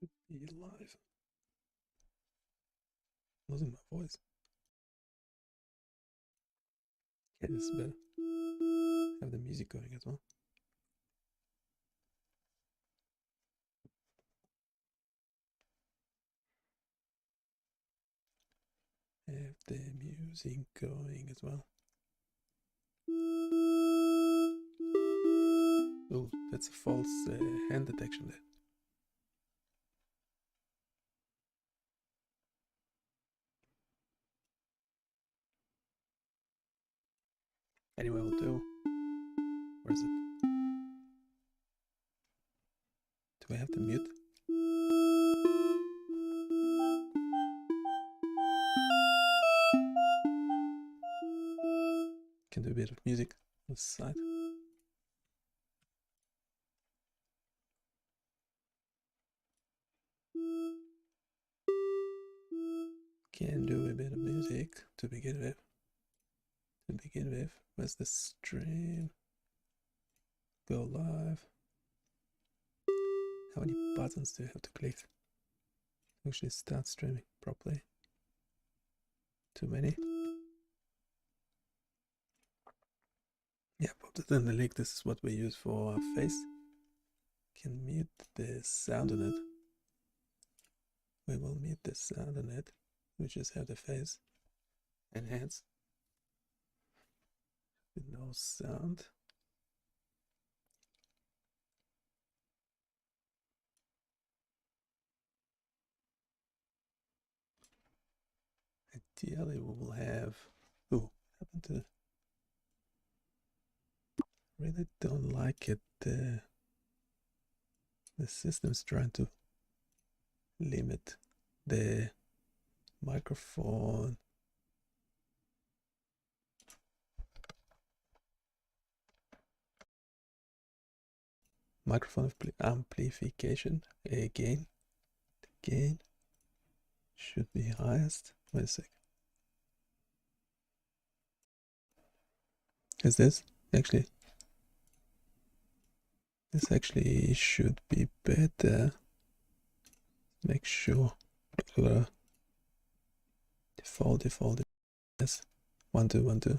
Should be live. Losing my voice. Okay, this is better. Have the music going as well. Have the music going as well. Oh, that's a false hand detection there. Anyway, I'll do. Where is it? Do I have to mute? Can do a bit of music on the side. Can do a bit of music to begin with. Where's the stream? Go live. How many buttons do you have to click to actually start streaming properly? Too many? Yeah, put it in the link. This is what we use for our face. Can mute the sound on it. We will mute the sound on it. We just have the face and hands with no sound. Ideally, we will have. Oh, what happened to? Really don't like it. The system's trying to limit the microphone. Microphone amplification again. The gain should be highest. Wait a sec. Is this actually? This actually should be better. Make sure. Default. Yes. 1, 2, 1, 2.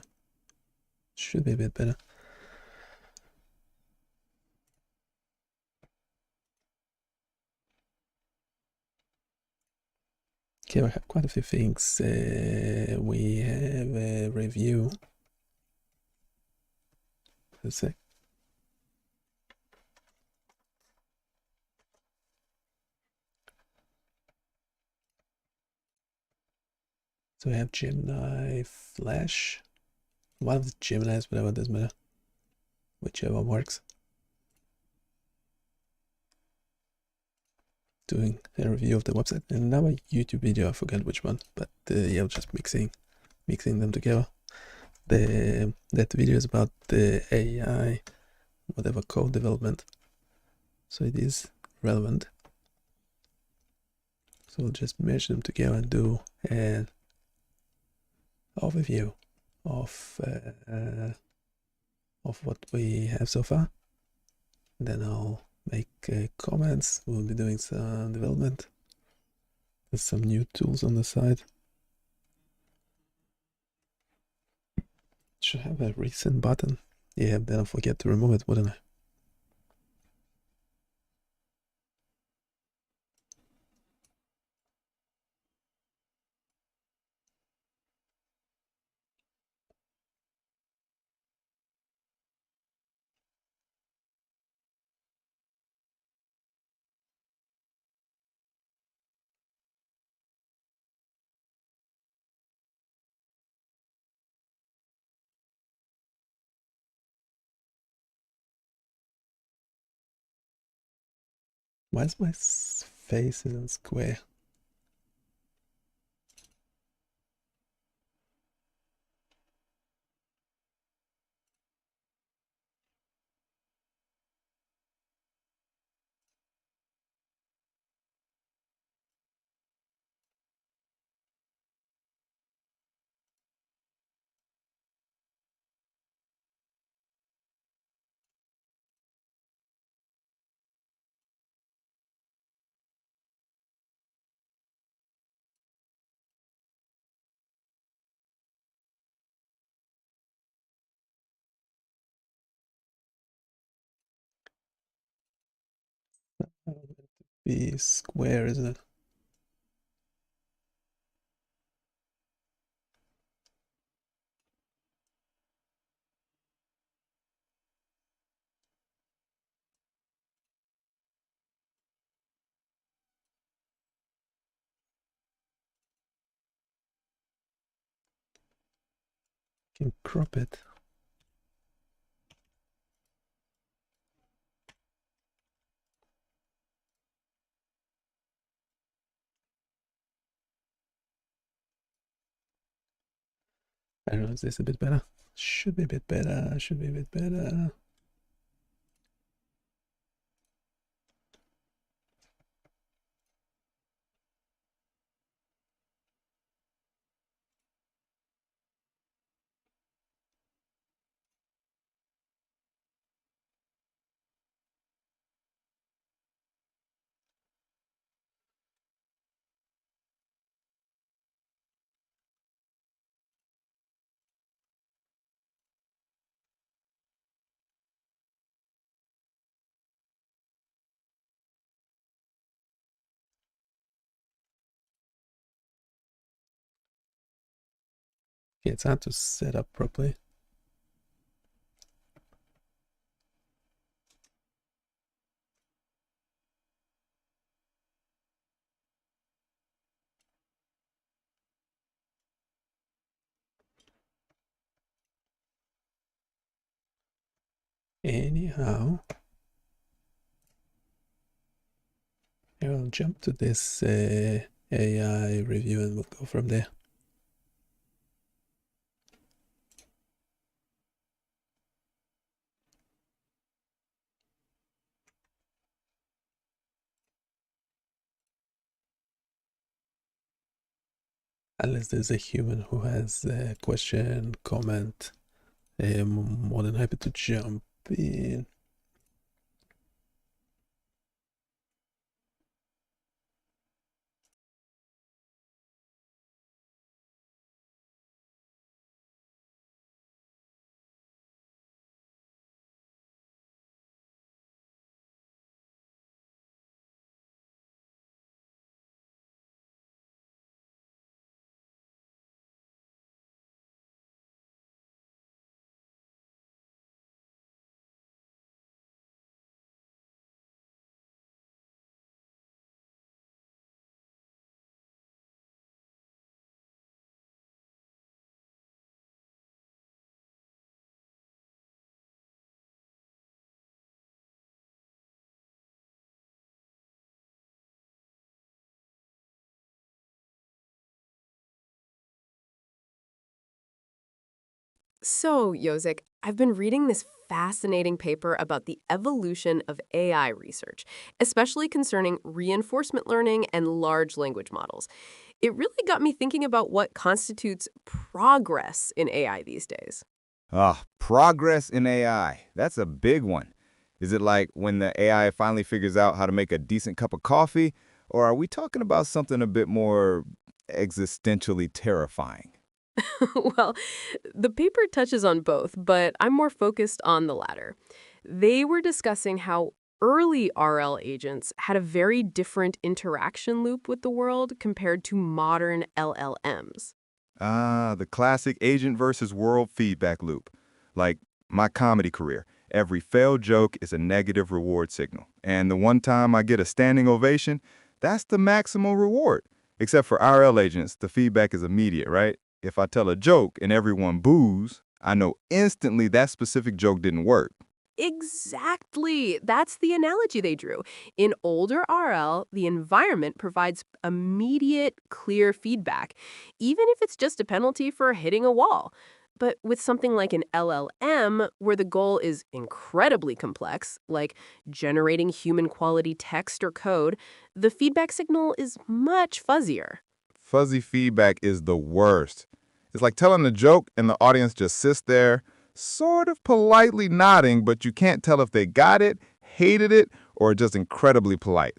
Should be a bit better. Okay, we have quite a few things. We have a review. Let's see. So we have Gemini Flash. One of the Geminis, whatever, doesn't matter. Whichever works. Doing a review of the website. And now a YouTube video, I forgot which one. But yeah, just mixing them together. That video is about the AI, whatever, code development. So it is relevant. So we'll just merge them together and do an overview of what we have so far. Then I'll make comments. We'll be doing some development. There's some new tools on the side. Should have a recent button. Yeah, then I'll forget to remove it, wouldn't I? Why is my face isn't square? be square, isn't it? Can crop it. I don't know, is this a bit better? Should be a bit better, should be a bit better. Okay, it's hard to set up properly. Anyhow, I'll jump to this AI review and we'll go from there. Unless there's a human who has a question, comment, I'm more than happy to jump in. So, Josik, I've been reading this fascinating paper about the evolution of AI research, especially concerning reinforcement learning and large language models. It really got me thinking about what constitutes progress in AI these days. Progress in AI. That's a big one. Is it like when the AI finally figures out how to make a decent cup of coffee? Or are we talking about something a bit more existentially terrifying? Well, the paper touches on both, but I'm more focused on the latter. They were discussing how early RL agents had a very different interaction loop with the world compared to modern LLMs. The classic agent versus world feedback loop. Like my comedy career. Every failed joke is a negative reward signal. And the one time I get a standing ovation, that's the maximal reward. Except for RL agents, the feedback is immediate, right? If I tell a joke and everyone boos, I know instantly that specific joke didn't work. Exactly. That's the analogy they drew. In older RL, the environment provides immediate, clear feedback, even if it's just a penalty for hitting a wall. But with something like an LLM, where the goal is incredibly complex, like generating human quality text or code, the feedback signal is much fuzzier. Fuzzy feedback is the worst. It's like telling a joke and the audience just sits there, sort of politely nodding, but you can't tell if they got it, hated it, or just incredibly polite.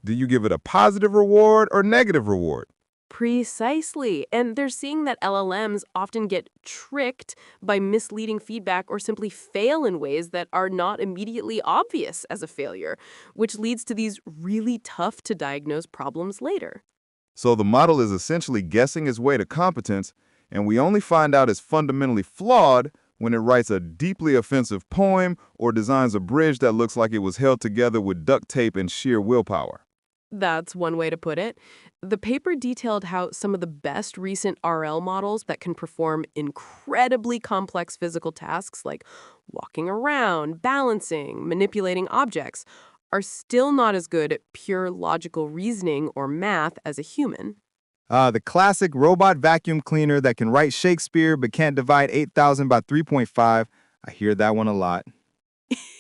Do you give it a positive reward or negative reward? Precisely. And they're seeing that LLMs often get tricked by misleading feedback or simply fail in ways that are not immediately obvious as a failure, which leads to these really tough to diagnose problems later. So the model is essentially guessing its way to competence, and we only find out it's fundamentally flawed when it writes a deeply offensive poem or designs a bridge that looks like it was held together with duct tape and sheer willpower. That's one way to put it. The paper detailed how some of the best recent RL models that can perform incredibly complex physical tasks like walking around, balancing, manipulating objects are still not as good at pure logical reasoning or math as a human. The classic robot vacuum cleaner that can write Shakespeare but can't divide 8,000 by 3.5. I hear that one a lot.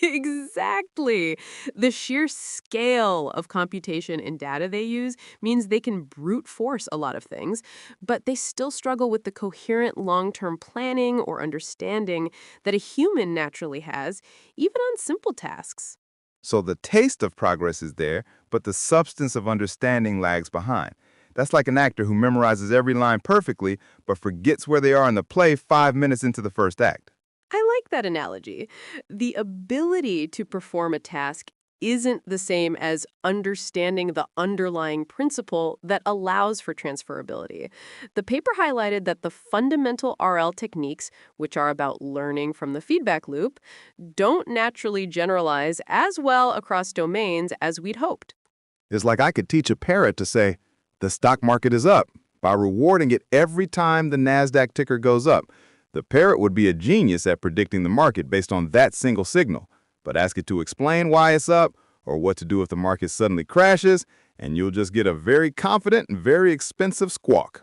Exactly. The sheer scale of computation and data they use means they can brute force a lot of things, but they still struggle with the coherent long-term planning or understanding that a human naturally has, even on simple tasks. So the taste of progress is there, but the substance of understanding lags behind. That's like an actor who memorizes every line perfectly, but forgets where they are in the play 5 minutes into the first act. I like that analogy. The ability to perform a task isn't the same as understanding the underlying principle that allows for transferability. The paper highlighted that the fundamental RL techniques, which are about learning from the feedback loop, don't naturally generalize as well across domains as we'd hoped. It's like I could teach a parrot to say, the stock market is up, by rewarding it every time the NASDAQ ticker goes up. The parrot would be a genius at predicting the market based on that single signal, but ask it to explain why it's up or what to do if the market suddenly crashes, and you'll just get a very confident and very expensive squawk.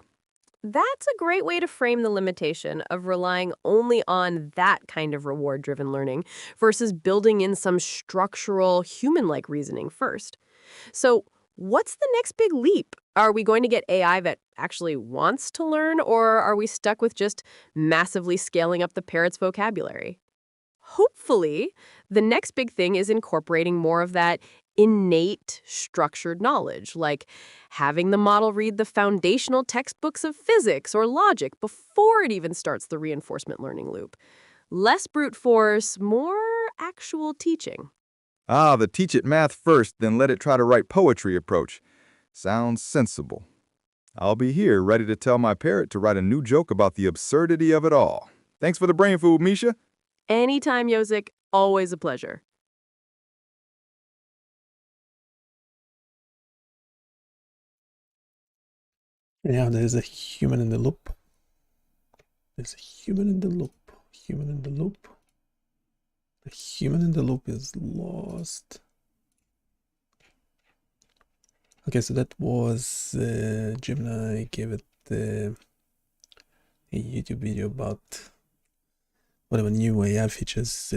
That's a great way to frame the limitation of relying only on that kind of reward-driven learning versus building in some structural, human-like reasoning first. So, what's the next big leap? Are we going to get AI that actually wants to learn, or are we stuck with just massively scaling up the parrot's vocabulary? Hopefully, the next big thing is incorporating more of that innate structured knowledge, like having the model read the foundational textbooks of physics or logic before it even starts the reinforcement learning loop. Less brute force, more actual teaching. The teach it math first, then let it try to write poetry approach. Sounds sensible. I'll be here ready to tell my parrot to write a new joke about the absurdity of it all. Thanks for the brain food, Misha. Anytime, Yosik. Always a pleasure. Yeah, there's a human in the loop. There's a human in the loop. Human in the loop. The human in the loop is lost. Okay, so that was Gemini gave it a YouTube video about whatever new AI features.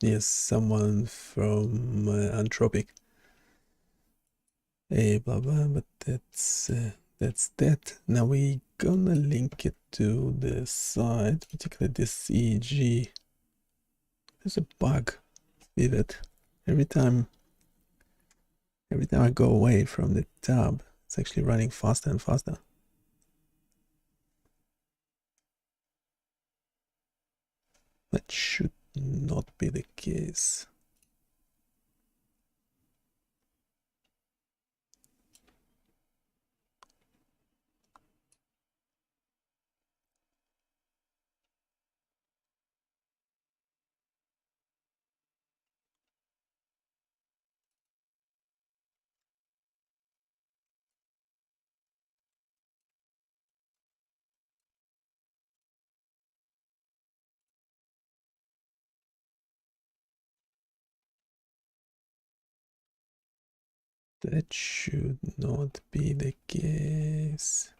Yes, someone from Anthropic. Blah blah, but that's that. Now we gonna link it to the site, particularly this EEG. There's a bug with it. Every time I go away from the tab, it's actually running faster and faster. That should not be the case. That should not be the case.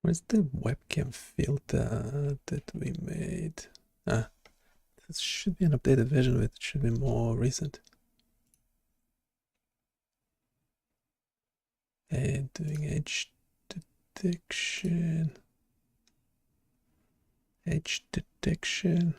Where's the webcam filter that we made? This should be an updated version of it. It should be more recent. And doing edge detection. Edge detection.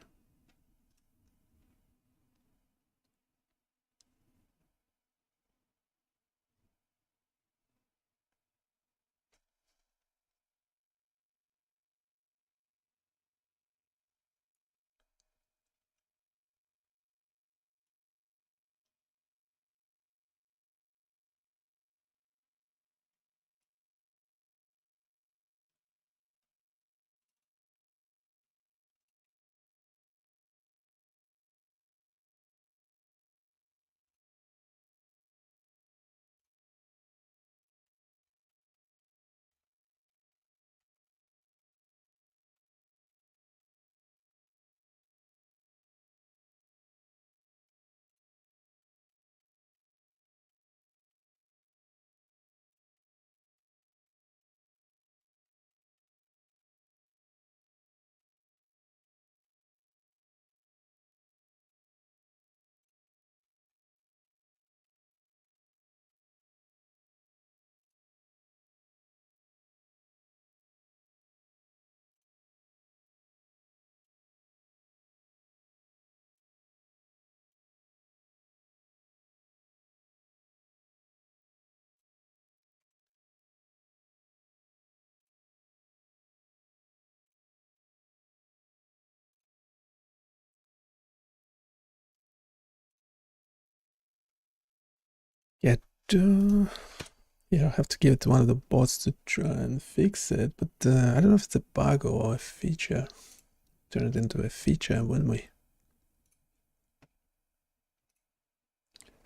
Yeah, yeah, I'll have to give it to one of the bots to try and fix it, but I don't know if it's a bug or a feature. Turn it into a feature, wouldn't we?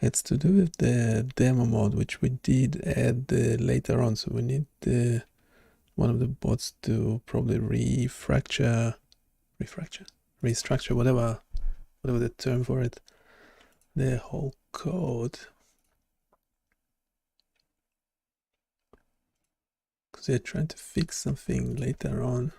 It's to do with the demo mode, which we did add later on, so we need one of the bots to probably restructure, whatever the term for it, the whole code. Because they're trying to fix something later on.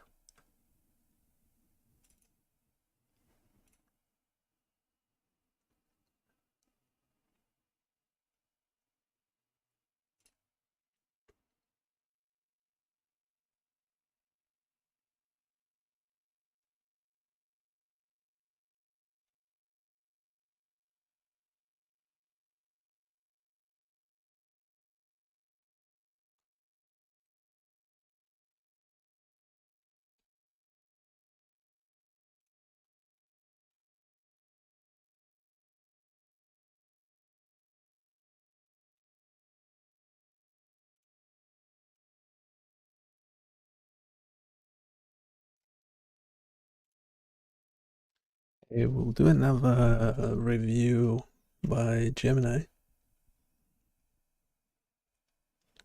We'll do another review by Gemini.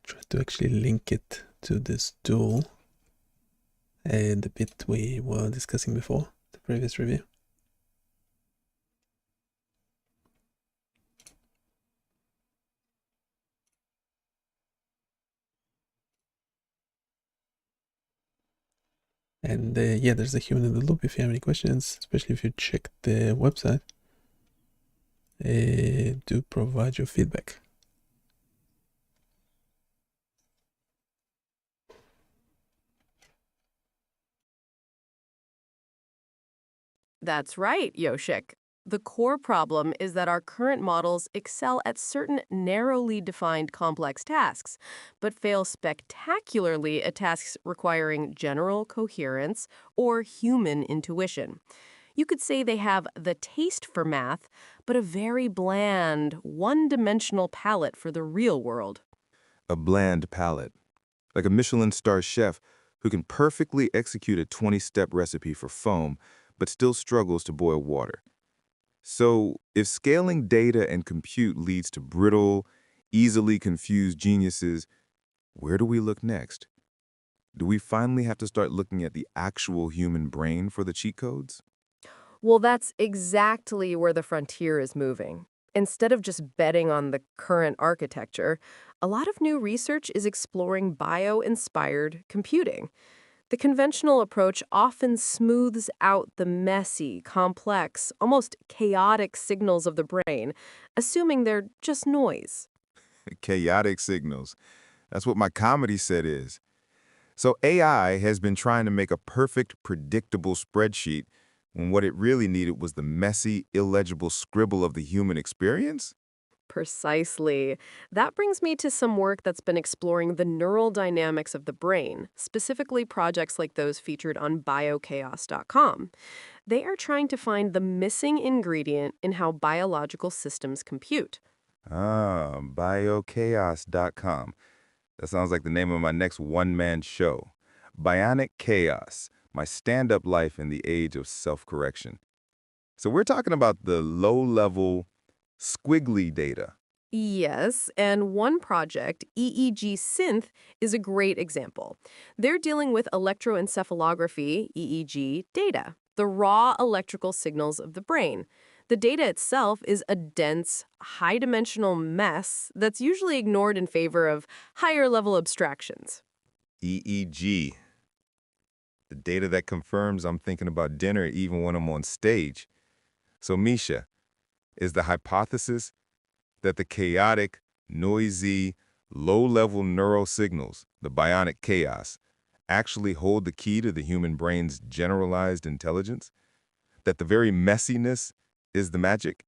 Try to actually link it to this tool and the bit we were discussing before, the previous review. And yeah, there's a human in the loop if you have any questions, especially if you check the website. Do provide your feedback. That's right, Yoshik. The core problem is that our current models excel at certain narrowly defined complex tasks, but fail spectacularly at tasks requiring general coherence or human intuition. You could say they have the taste for math, but a very bland, one-dimensional palate for the real world. A bland palate, like a Michelin star chef who can perfectly execute a 20-step recipe for foam, but still struggles to boil water. So, if scaling data and compute leads to brittle, easily confused geniuses, where do we look next? Do we finally have to start looking at the actual human brain for the cheat codes? Well, that's exactly where the frontier is moving. Instead of just betting on the current architecture, a lot of new research is exploring bio-inspired computing. The conventional approach often smooths out the messy, complex, almost chaotic signals of the brain, assuming they're just noise. Chaotic signals. That's what my comedy set is. So AI has been trying to make a perfect, predictable spreadsheet when what it really needed was the messy, illegible scribble of the human experience? Precisely. That brings me to some work that's been exploring the neural dynamics of the brain, specifically projects like those featured on BioChaos.com. They are trying to find the missing ingredient in how biological systems compute. BioChaos.com. That sounds like the name of my next one-man show. Bionic Chaos, my stand-up life in the age of self-correction. So we're talking about the low-level, squiggly data. Yes, and one project, EEG Synth, is a great example. They're dealing with electroencephalography, EEG, data, the raw electrical signals of the brain. The data itself is a dense, high-dimensional mess that's usually ignored in favor of higher-level abstractions. EEG, the data that confirms I'm thinking about dinner even when I'm on stage. So Misha, is the hypothesis that the chaotic, noisy, low-level neural signals, the bionic chaos, actually hold the key to the human brain's generalized intelligence? That the very messiness is the magic?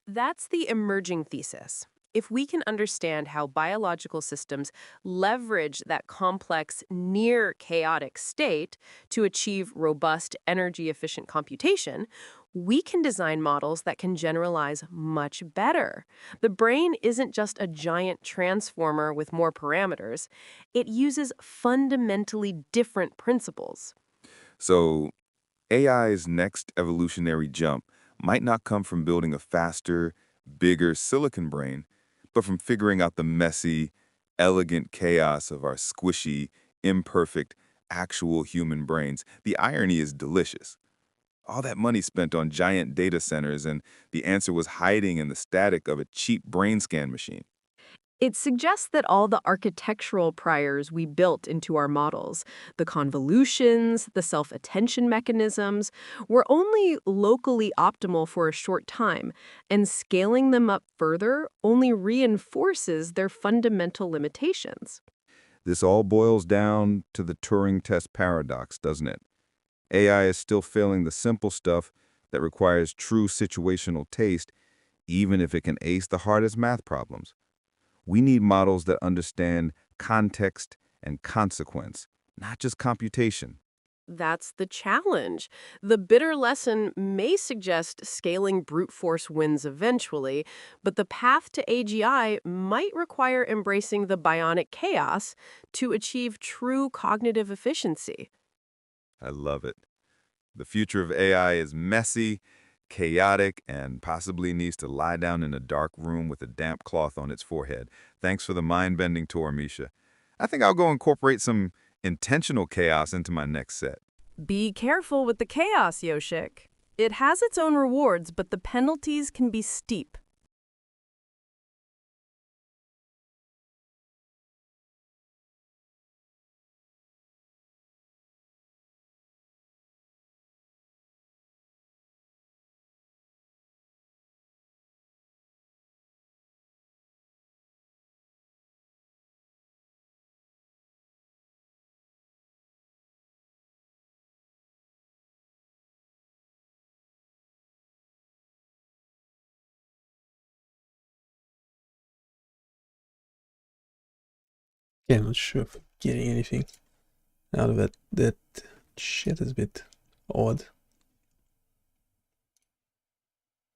That's the emerging thesis. If we can understand how biological systems leverage that complex, near chaotic state to achieve robust, energy efficient computation, we can design models that can generalize much better. The brain isn't just a giant transformer with more parameters, it uses fundamentally different principles. So AI's next evolutionary jump might not come from building a faster, bigger silicon brain, but from figuring out the messy, elegant chaos of our squishy, imperfect, actual human brains. The irony is delicious. All that money spent on giant data centers, and the answer was hiding in the static of a cheap brain scan machine. It suggests that all the architectural priors we built into our models, the convolutions, the self-attention mechanisms, were only locally optimal for a short time, and scaling them up further only reinforces their fundamental limitations. This all boils down to the Turing test paradox, doesn't it? AI is still failing the simple stuff that requires true situational taste, even if it can ace the hardest math problems. We need models that understand context and consequence, not just computation. That's the challenge. The bitter lesson may suggest scaling brute force wins eventually, but the path to AGI might require embracing the bionic chaos to achieve true cognitive efficiency. I love it. The future of AI is messy, chaotic, and possibly needs to lie down in a dark room with a damp cloth on its forehead. Thanks for the mind-bending tour, Misha. I think I'll go incorporate some intentional chaos into my next set. Be careful with the chaos, Yoshik. It has its own rewards, but the penalties can be steep. Yeah, I'm not sure if I'm getting anything out of it. That shit is a bit odd.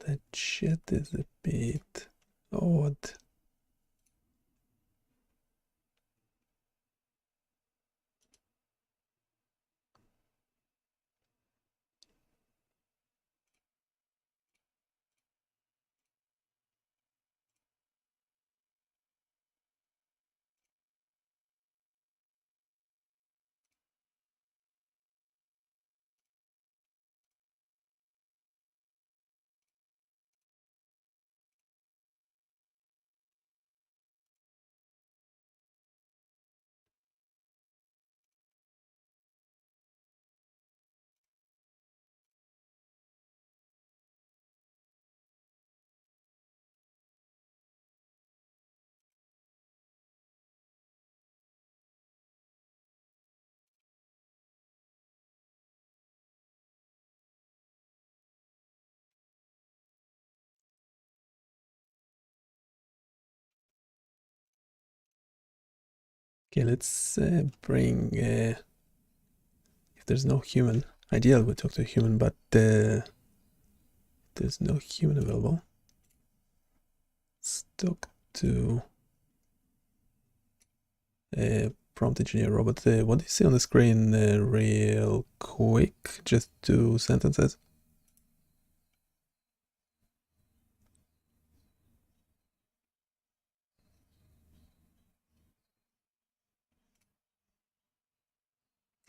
That shit is a bit odd. Okay, let's bring, if there's no human, ideal we talk to a human, but there's no human available. Let's talk to prompt engineer robot. What do you see on the screen real quick? Just 2 sentences.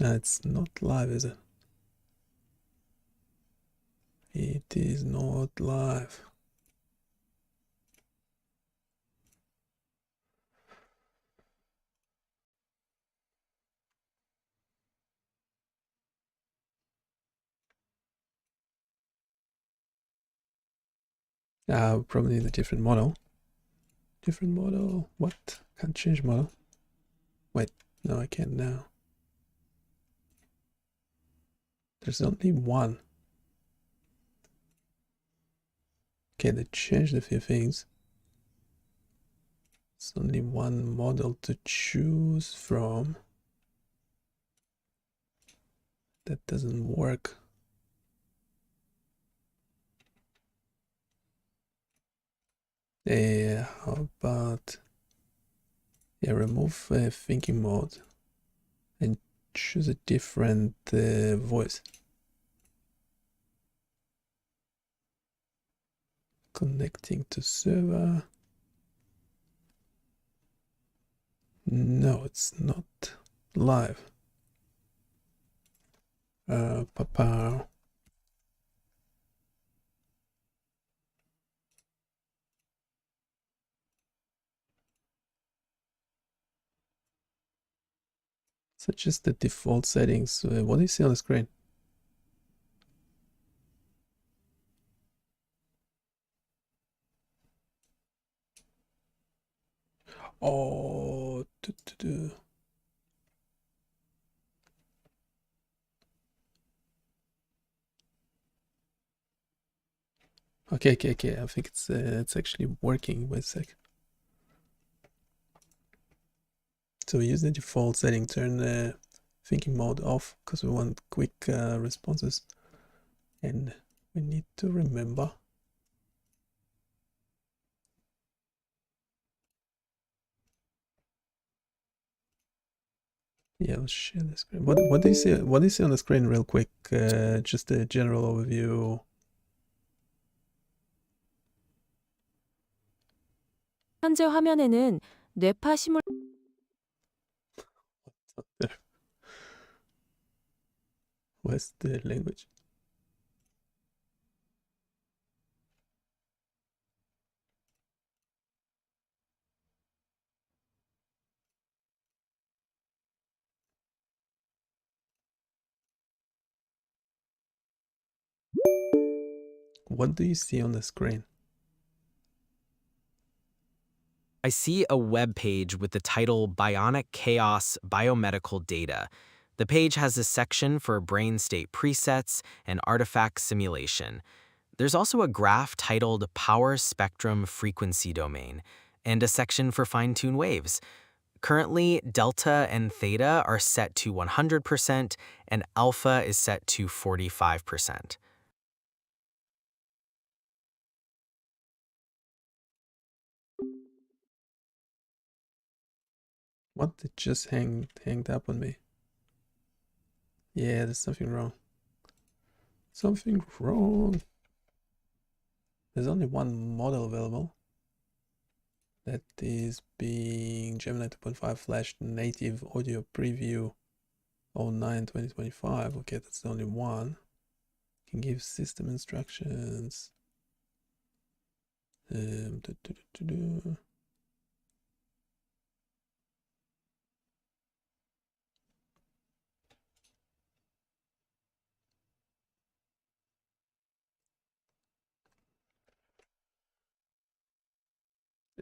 It's not live, is it? It is not live. Probably need a different model. Different model. What? Can't change model. Wait, no, I can't now. There's only one. Okay, they changed a few things. It's only one model to choose from. That doesn't work. How about remove thinking mode and choose a different voice. Connecting to server. No, it's not live. Papa. So just the default settings. What do you see on the screen? Oh, Okay. I think it's actually working. Wait a sec. So we use the default setting, turn thinking mode off because we want quick responses, and we need to remember. Yeah, let's share the screen. What do you see? What do you see on the screen, real quick? Just a general overview. 현재 화면에는 뇌파 시뮬 Where's the language? What do you see on the screen? I see a web page with the title BioniChaos Biomedical Data. The page has a section for brain state presets and artifact simulation. There's also a graph titled Power Spectrum Frequency Domain and a section for fine-tune waves. Currently, delta and theta are set to 100% and alpha is set to 45%. What? It just hanged up on me. Yeah, there's something wrong. Something wrong. There's only one model available. That is being Gemini 2.5 Flash Native Audio Preview 09/2025. Okay, that's the only one. Can give system instructions.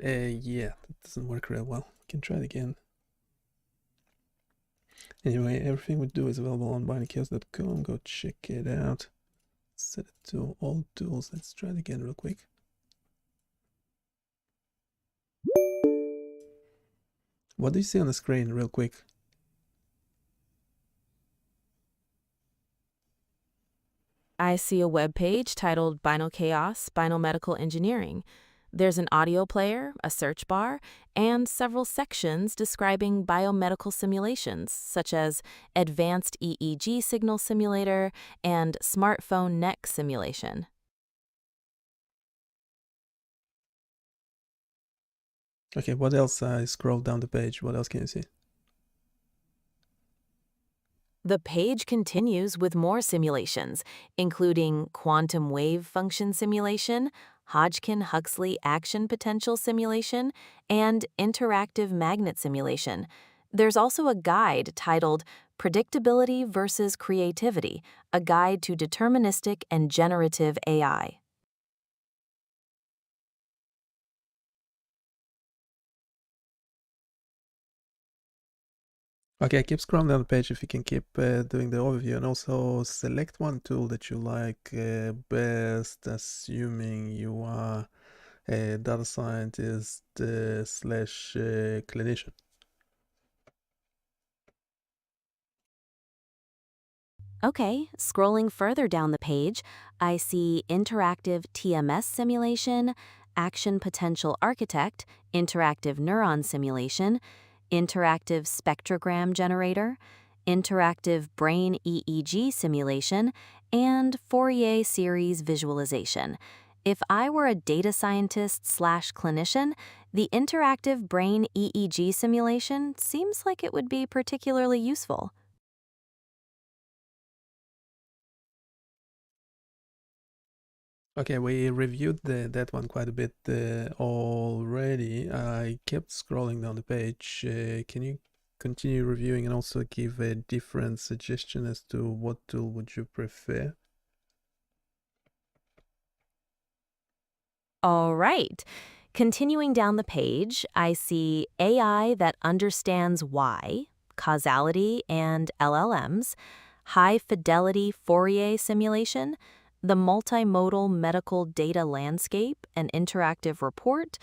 Yeah, that doesn't work real well. We can try it again. Anyway, everything we do is available on BioniChaos.com. Go check it out. Set it to all tools. Let's try it again real quick. What do you see on the screen real quick? I see a web page titled BioniChaos, Biomedical Engineering. There's an audio player, a search bar, and several sections describing biomedical simulations, such as Advanced EEG Signal Simulator and Smartphone Neck Simulation. Okay, what else? I scroll down the page. What else can you see? The page continues with more simulations, including quantum wave function simulation, Hodgkin-Huxley action potential simulation, and interactive magnet simulation. There's also a guide titled Predictability versus Creativity, a guide to deterministic and generative AI. Okay, keep scrolling down the page if you can keep doing the overview, and also select one tool that you like best, assuming you are a data scientist slash clinician. Okay, scrolling further down the page, I see Interactive TMS Simulation, Action Potential Architect, Interactive Neuron Simulation, Interactive Spectrogram Generator, Interactive Brain EEG Simulation, and Fourier Series Visualization. If I were a data scientist slash clinician, the Interactive Brain EEG Simulation seems like it would be particularly useful. Okay, we reviewed that one quite a bit already. I kept scrolling down the page. Can you continue reviewing and also give a different suggestion as to what tool would you prefer? All right. Continuing down the page, I see AI that understands why, causality, and LLMs, high-fidelity Fourier simulation, the multimodal medical data landscape, an interactive report,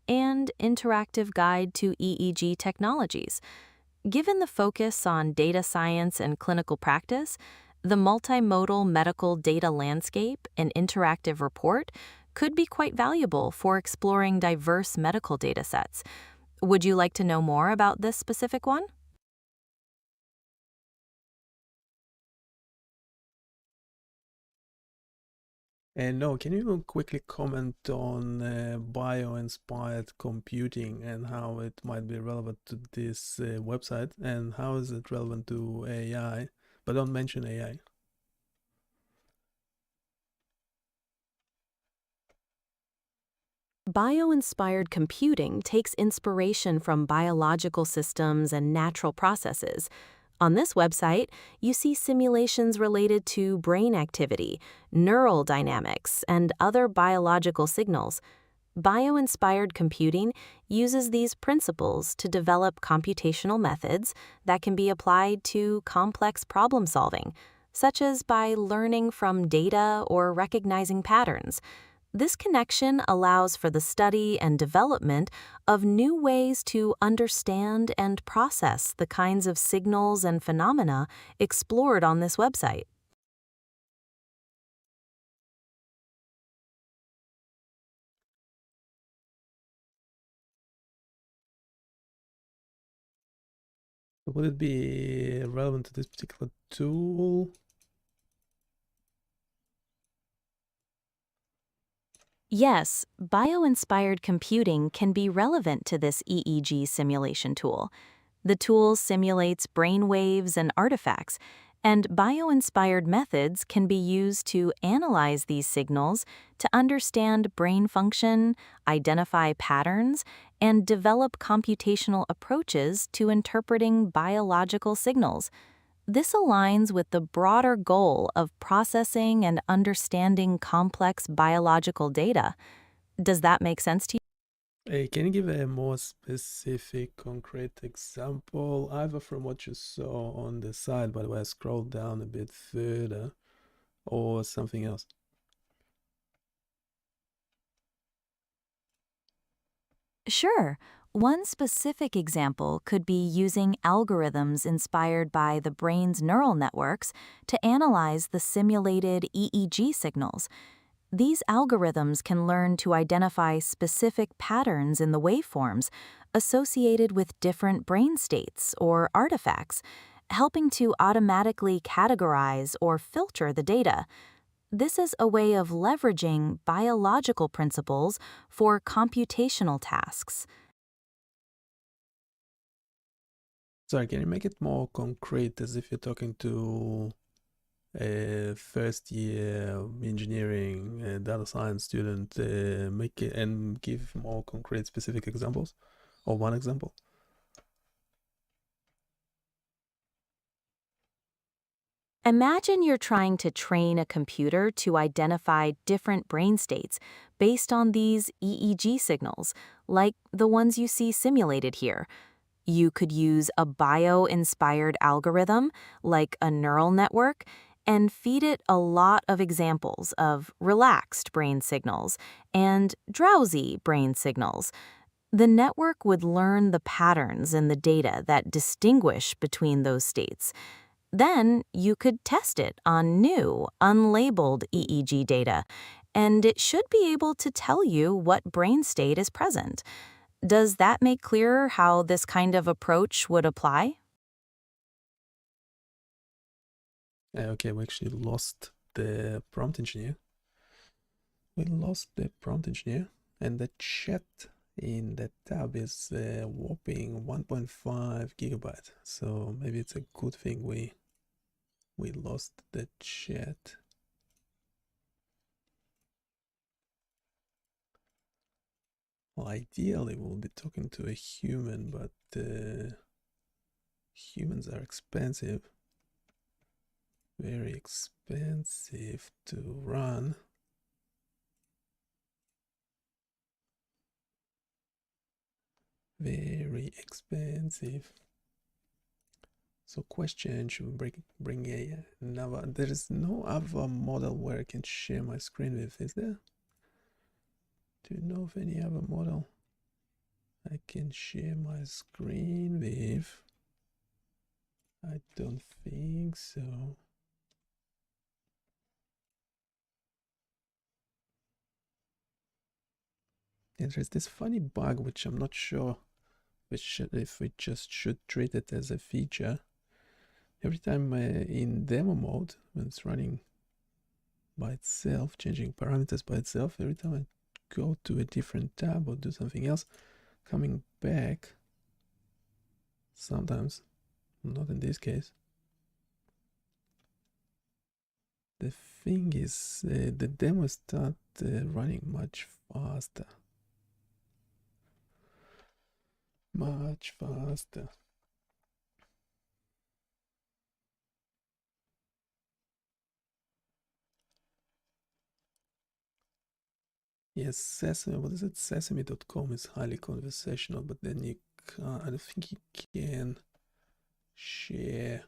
and interactive guide to EEG technologies. Given the focus on data science and clinical practice, the multimodal medical data landscape, an interactive report, could be quite valuable for exploring diverse medical data sets. Would you like to know more about this specific one? And no, can you quickly comment on bio-inspired computing and how it might be relevant to this website, and how is it relevant to AI? But don't mention AI. Bio-inspired computing takes inspiration from biological systems and natural processes. On this website, you see simulations related to brain activity, neural dynamics, and other biological signals. Bio-inspired computing uses these principles to develop computational methods that can be applied to complex problem solving, such as by learning from data or recognizing patterns. This connection allows for the study and development of new ways to understand and process the kinds of signals and phenomena explored on this website. Would it be relevant to this particular tool? Yes, bio-inspired computing can be relevant to this EEG simulation tool. The tool simulates brain waves and artifacts, and bio-inspired methods can be used to analyze these signals to understand brain function, identify patterns, and develop computational approaches to interpreting biological signals. This aligns with the broader goal of processing and understanding complex biological data. Does that make sense to you? Can you give a more specific, concrete example, either from what you saw on the side, by the way, I scrolled down a bit further, or something else? Sure. One specific example could be using algorithms inspired by the brain's neural networks to analyze the simulated EEG signals. These algorithms can learn to identify specific patterns in the waveforms associated with different brain states or artifacts, helping to automatically categorize or filter the data. This is a way of leveraging biological principles for computational tasks. Sorry, can you make it more concrete, as if you're talking to a first-year engineering data science student? Make it and give more concrete, specific examples, or one example. Imagine you're trying to train a computer to identify different brain states based on these EEG signals, like the ones you see simulated here. You could use a bio-inspired algorithm, like a neural network, and feed it a lot of examples of relaxed brain signals and drowsy brain signals. The network would learn the patterns in the data that distinguish between those states. Then you could test it on new, unlabeled EEG data, and it should be able to tell you what brain state is present. Does that make clearer how this kind of approach would apply? Okay, we actually lost the prompt engineer. We lost the prompt engineer, and the chat in that tab is whopping 1.5 gigabyte. So maybe it's a good thing we lost the chat. Well, ideally we'll be talking to a human, but humans are expensive. Very expensive to run. Very expensive. So question, should we bring another? There is no other model where I can share my screen with, is there? Do you know of any other model I can share my screen with? I don't think so. And there's this funny bug which I'm not sure if we just should treat it as a feature. Every time in demo mode, when it's running by itself, changing parameters by itself, every time I go to a different tab or do something else, coming back, sometimes, not in this case, the thing is the demo start running much faster. Much faster. Yes, Sesame, what is it? Sesame.com is highly conversational, but then you can't, I don't think you can share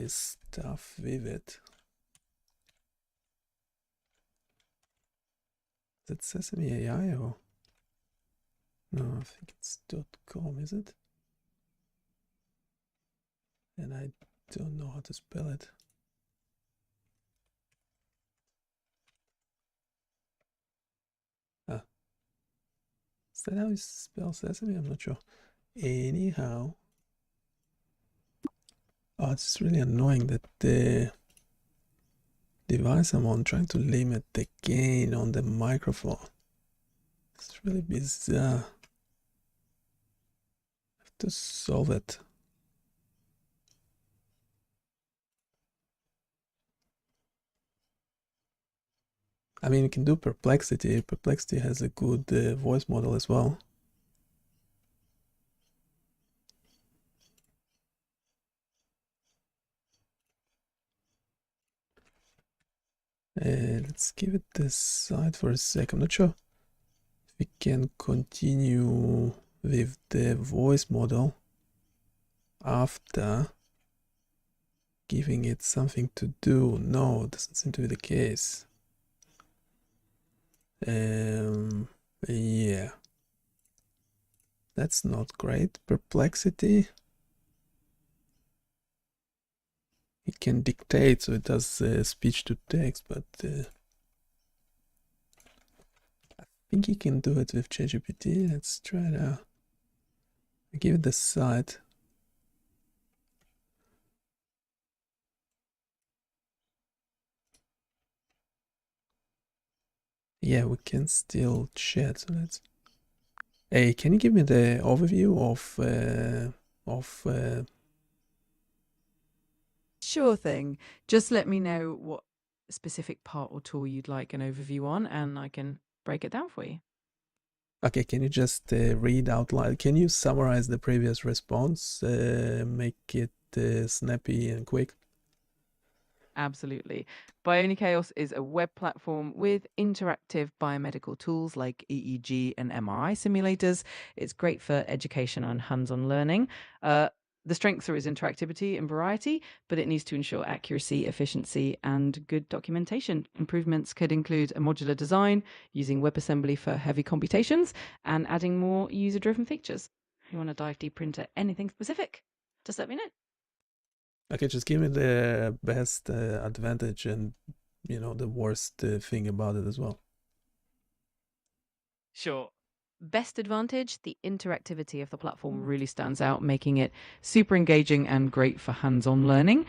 stuff with it. Is it Sesame AI or? No, I think it's .com, is it? And I don't know how to spell it. Ah. Is that how you spell Sesame? I'm not sure. Anyhow. Oh, it's really annoying that the device I'm on trying to limit the gain on the microphone. It's really bizarre. I have to solve it. I mean, you can do Perplexity. Perplexity has a good voice model as well. Let's give it the side for a sec. I'm not sure if we can continue with the voice model after giving it something to do. No, it doesn't seem to be the case. Yeah. That's not great. Perplexity. It can dictate, so it does speech to text, but I think you can do it with ChatGPT. Let's try it out. I give it the site. Yeah, we can still chat. So let's. Hey, can you give me the overview of Sure thing. Just let me know what specific part or tool you'd like an overview on, and I can break it down for you. Okay, can you just read out loud? Can you summarize the previous response? Make it snappy and quick. Absolutely. BioniChaos is a web platform with interactive biomedical tools like EEG and MRI simulators. It's great for education and hands-on learning. The strength through its interactivity and variety, but it needs to ensure accuracy, efficiency, and good documentation. Improvements could include a modular design, using WebAssembly for heavy computations, and adding more user-driven features. If you want to dive deeper into anything specific, just let me know. Okay, just give me the best advantage and the worst thing about it as well. Sure. Best advantage, the interactivity of the platform really stands out, making it super engaging and great for hands-on learning.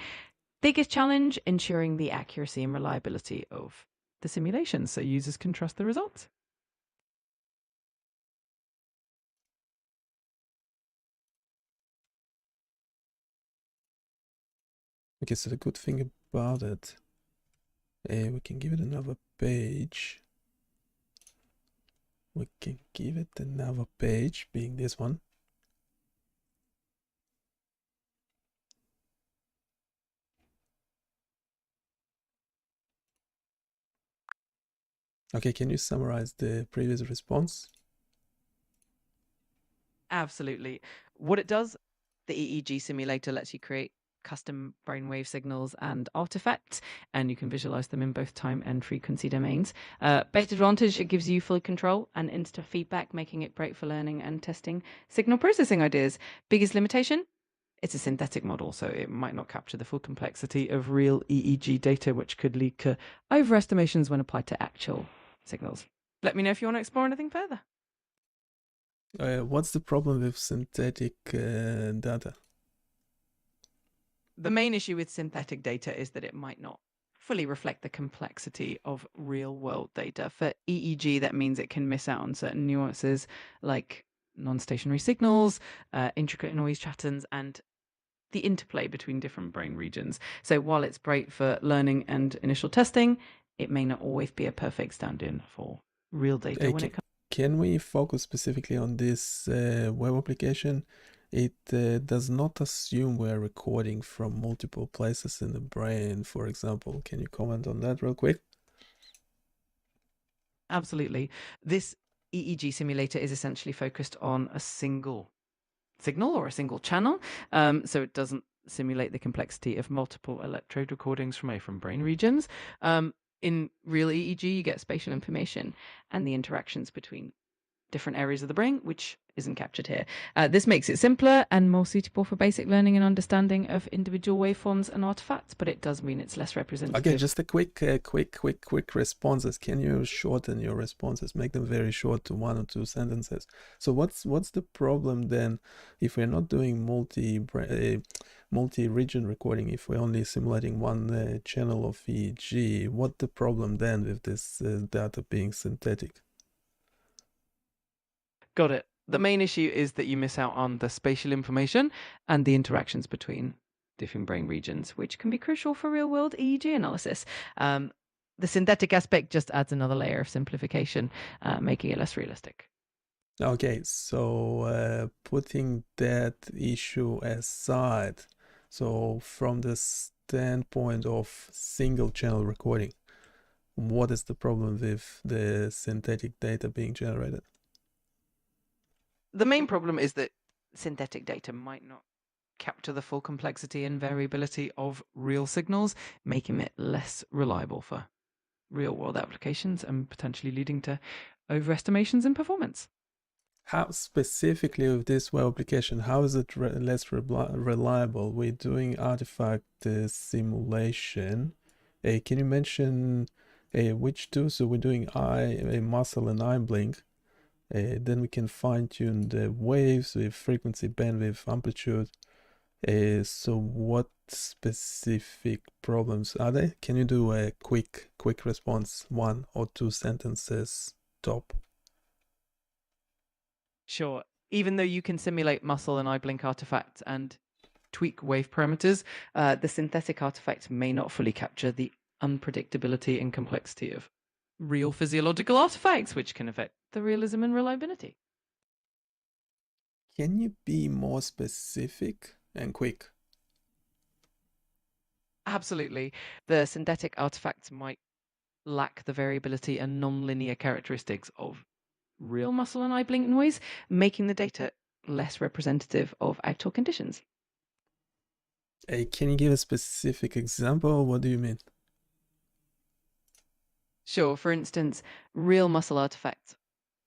Biggest challenge, ensuring the accuracy and reliability of the simulations so users can trust the results. Okay, so the good thing about it, we can give it another page. We can give it another page, being this one. Okay, can you summarize the previous response? Absolutely. What it does, the EEG simulator lets you create custom brainwave signals and artifacts, and you can visualize them in both time and frequency domains. Best advantage, it gives you full control and instant feedback, making it great for learning and testing signal processing ideas. Biggest limitation, it's a synthetic model, so it might not capture the full complexity of real EEG data, which could lead to overestimations when applied to actual signals. Let me know if you want to explore anything further. What's the problem with synthetic data? The main issue with synthetic data is that it might not fully reflect the complexity of real world data. For EEG, that means it can miss out on certain nuances like non-stationary signals, intricate noise patterns, and the interplay between different brain regions. So while it's great for learning and initial testing, it may not always be a perfect stand-in for real data when it comes. Can we focus specifically on this web application? It does not assume we're recording from multiple places in the brain, for example. Can you comment on that real quick? Absolutely. This EEG simulator is essentially focused on a single signal or a single channel. So it doesn't simulate the complexity of multiple electrode recordings from brain regions. In real EEG, you get spatial information and the interactions between different areas of the brain, which isn't captured here. This makes it simpler and more suitable for basic learning and understanding of individual waveforms and artifacts, but it does mean it's less representative. Okay, just a quick responses. Can you shorten your responses? Make them very short to 1 or 2 sentences. So what's the problem then if we're not doing multi-region recording, if we're only simulating one channel of EEG? What's the problem then with this data being synthetic? Got it. The main issue is that you miss out on the spatial information and the interactions between different brain regions, which can be crucial for real-world EEG analysis. The synthetic aspect just adds another layer of simplification, making it less realistic. Okay, so putting that issue aside, so from the standpoint of single channel recording, what is the problem with the synthetic data being generated? The main problem is that synthetic data might not capture the full complexity and variability of real signals, making it less reliable for real-world applications and potentially leading to overestimations in performance. How specifically with this web application, how is it less reliable? We're doing artifact simulation. Can you mention which two? So we're doing muscle and eye blink. Then we can fine tune the waves with frequency, bandwidth, amplitude. So what specific problems are they? Can you do a quick response, 1 or 2 sentences top? Sure. Even though you can simulate muscle and eye blink artifacts and tweak wave parameters, the synthetic artifact may not fully capture the unpredictability and complexity of real physiological artifacts, which can affect the realism and reliability. Can you be more specific and quick? Absolutely. The synthetic artifacts might lack the variability and non-linear characteristics of real muscle and eye blink noise, making the data less representative of actual conditions. Can you give a specific example? What do you mean? Sure, for instance, real muscle artifacts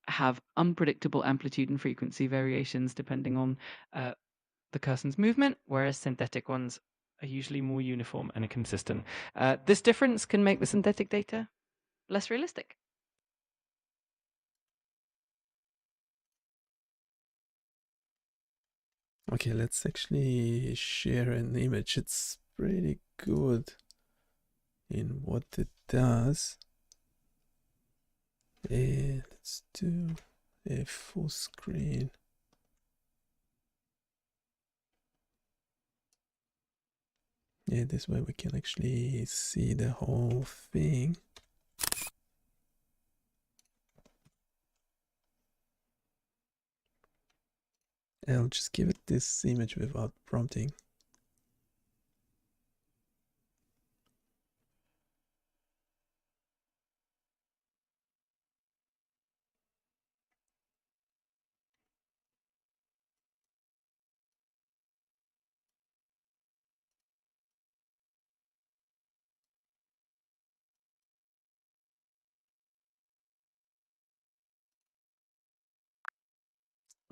have unpredictable amplitude and frequency variations depending on the person's movement, whereas synthetic ones are usually more uniform and consistent. This difference can make the synthetic data less realistic. Okay, let's actually share an image. It's pretty good in what it does. Let's do a full screen. Yeah, this way we can actually see the whole thing. I'll just give it this image without prompting.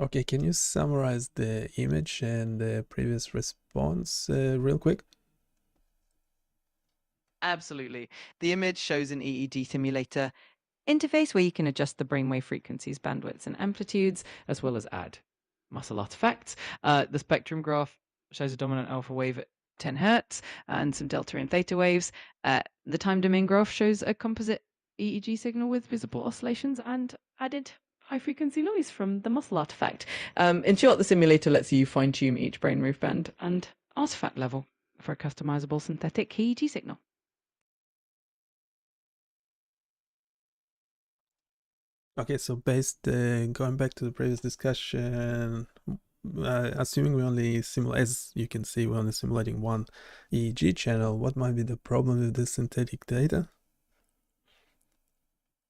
Okay, can you summarize the image and the previous response real quick? Absolutely. The image shows an EEG simulator interface where you can adjust the brainwave frequencies, bandwidths, and amplitudes, as well as add muscle artifacts. The spectrum graph shows a dominant alpha wave at 10 hertz and some delta and theta waves. The time domain graph shows a composite EEG signal with visible oscillations and added high frequency noise from the muscle artifact. In short, the simulator lets you fine tune each brainwave band and artifact level for a customizable synthetic EEG signal. Okay, so going back to the previous discussion, assuming we only simulate, as you can see, we're only simulating one EEG channel, what might be the problem with this synthetic data?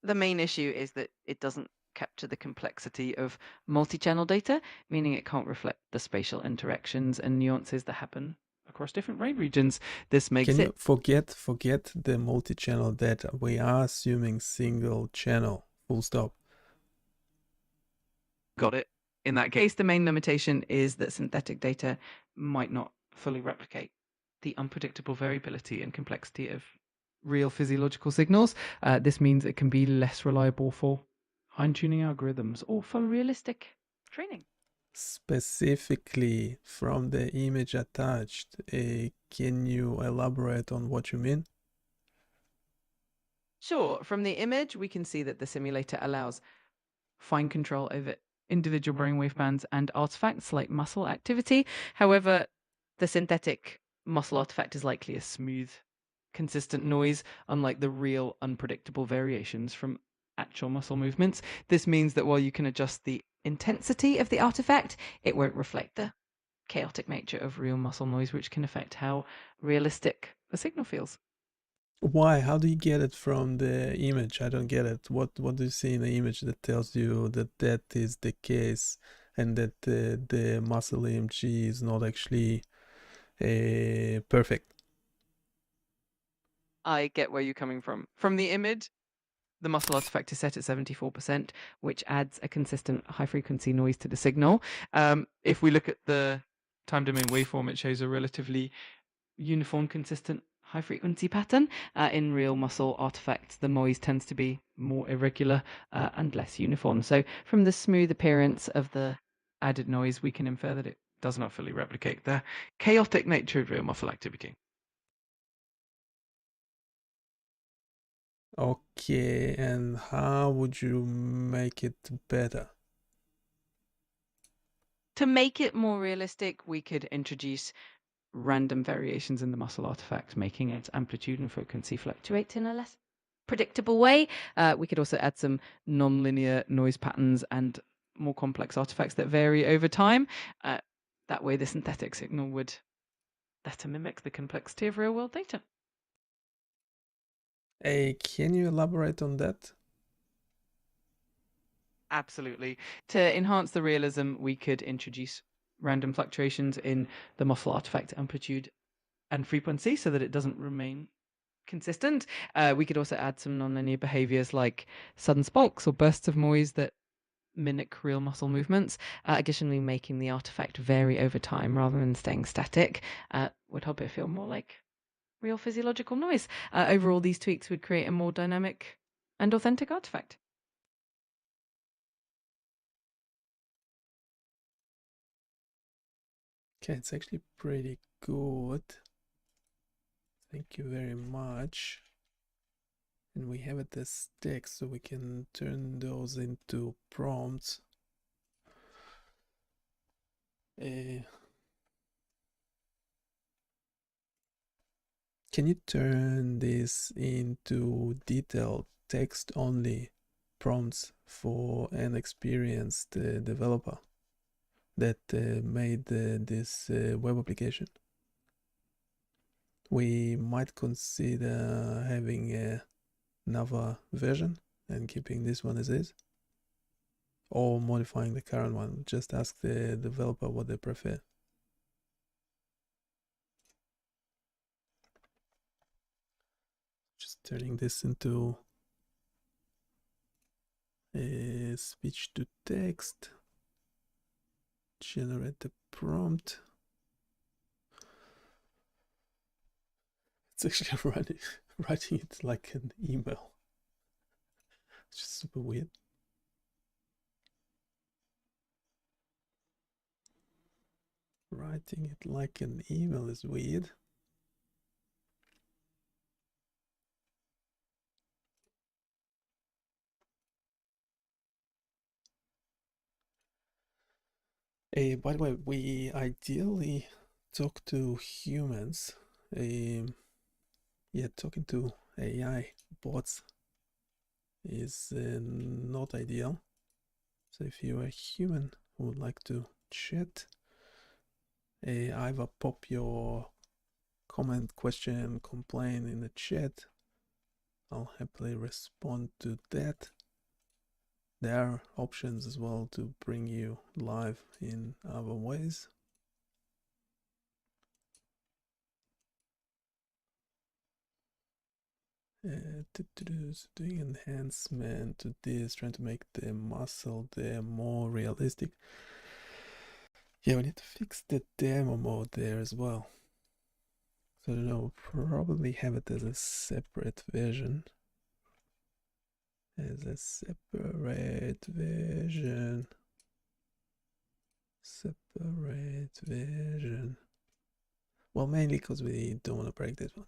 The main issue is that it doesn't capture the complexity of multi-channel data, meaning it can't reflect the spatial interactions and nuances that happen across different brain regions. This makes Can it... you forget the multi-channel data? We are assuming single channel, full stop. Got it. In that case, the main limitation is that synthetic data might not fully replicate the unpredictable variability and complexity of real physiological signals. This means it can be less reliable for fine-tuning algorithms or for realistic training. Specifically from the image attached, can you elaborate on what you mean? Sure, from the image, we can see that the simulator allows fine control over individual brainwave bands and artifacts like muscle activity. However, the synthetic muscle artifact is likely a smooth, consistent noise, unlike the real unpredictable variations from actual muscle movements. This means that while you can adjust the intensity of the artifact, it won't reflect the chaotic nature of real muscle noise, which can affect how realistic the signal feels. Why? How do you get it from the image? I don't get it. What do you see in the image that tells you that that is the case and that the muscle EMG is not actually perfect? I get where you're coming from. From the image, The muscle artifact is set at 74%, which adds a consistent high-frequency noise to the signal. If we look at the time domain waveform, it shows a relatively uniform, consistent high-frequency pattern. In real muscle artifacts, the noise tends to be more irregular and less uniform. So from the smooth appearance of the added noise, we can infer that it does not fully replicate the chaotic nature of real muscle activity. Okay, and how would you make it better? To make it more realistic, we could introduce random variations in the muscle artifact, making its amplitude and frequency fluctuate in a less predictable way. We could also add some non-linear noise patterns and more complex artifacts that vary over time. That way, the synthetic signal would better mimic the complexity of real-world data. Can you elaborate on that? Absolutely. To enhance the realism, we could introduce random fluctuations in the muscle artifact amplitude and frequency so that it doesn't remain consistent. We could also add some nonlinear behaviors like sudden spikes or bursts of noise that mimic real muscle movements. Additionally, making the artifact vary over time rather than staying static would help it feel more like real physiological noise. Overall, these tweaks would create a more dynamic and authentic artifact. Okay, it's actually pretty good. Thank you very much. And we have it as text, so we can turn those into prompts. Can you turn this into detailed text-only prompts for an experienced developer that made this web application? We might consider having another version and keeping this one as is, or modifying the current one. Just ask the developer what they prefer. Just turning this into a speech to text. Generate the prompt. It's actually writing it like an email. It's just super weird. Writing it like an email is weird. By the way, we ideally talk to humans. Yeah, talking to AI bots is not ideal. So if you're a human who would like to chat, either pop your comment, question, complaint in the chat. I'll happily respond to that. There are options as well to bring you live in other ways. Doing enhancement to this, trying to make the muscle there more realistic. Yeah, we need to fix the demo mode there as well. So I don't know, probably have it as a separate version. Separate version. Well, mainly because we don't want to break this one.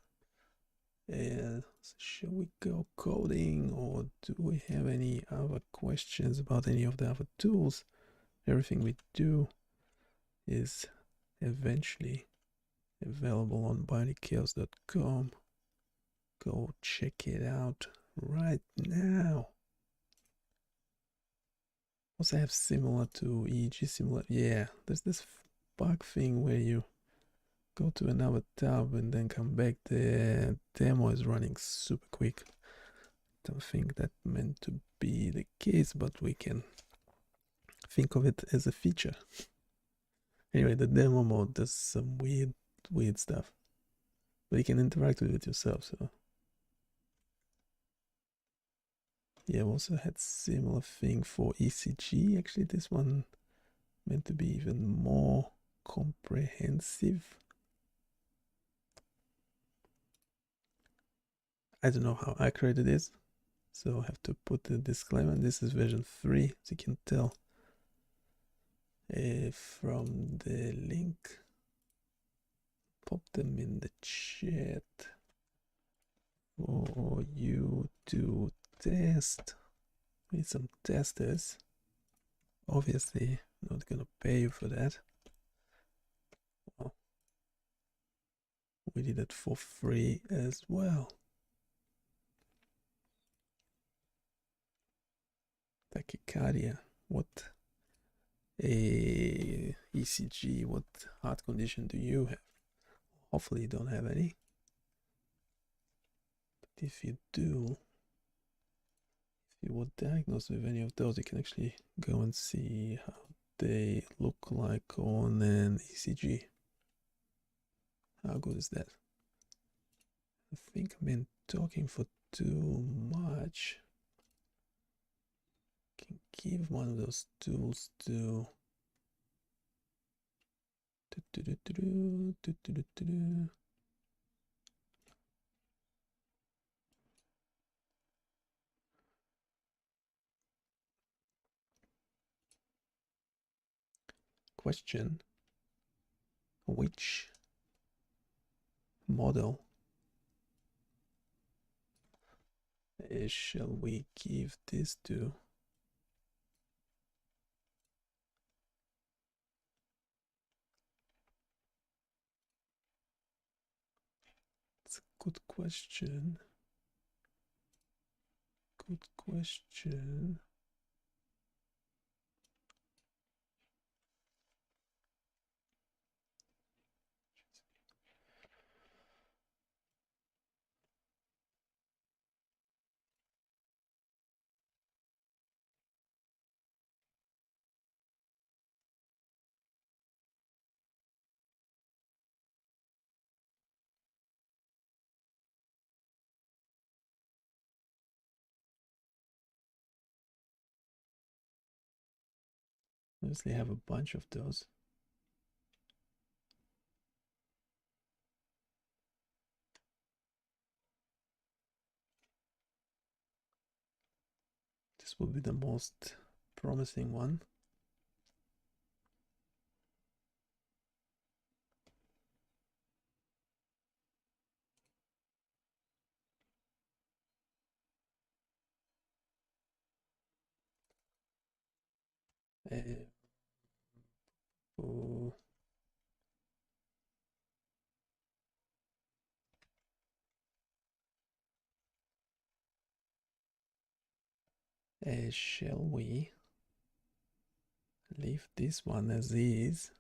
So should we go coding, or do we have any other questions about any of the other tools? Everything we do is eventually available on BioniChaos.com. Go check it out right now. Also have similar to EEG similar. Yeah, there's this bug thing where you go to another tab and then come back. The demo is running super quick. Don't think that meant to be the case, but we can think of it as a feature. Anyway, the demo mode does some weird stuff, but you can interact with it yourself. So Yeah, we also had similar thing for ECG. Actually, this one meant to be even more comprehensive. I don't know how accurate it is, so I have to put the disclaimer. This is version 3, as you can tell from the link. Pop them in the chat for you to test. Need some testers. Obviously, not gonna pay you for that. Well, we did it for free as well. Tachycardia. What a ECG? What heart condition do you have? Hopefully, you don't have any. But if you do, if you were diagnosed with any of those, you can actually go and see how they look like on an ECG. How good is that? I think I've been talking for too much. Can give one of those tools to question: which model shall we give this to? It's a good question. Good question. Obviously, I have a bunch of those. This will be the most promising one. Oh, shall we leave this one as is?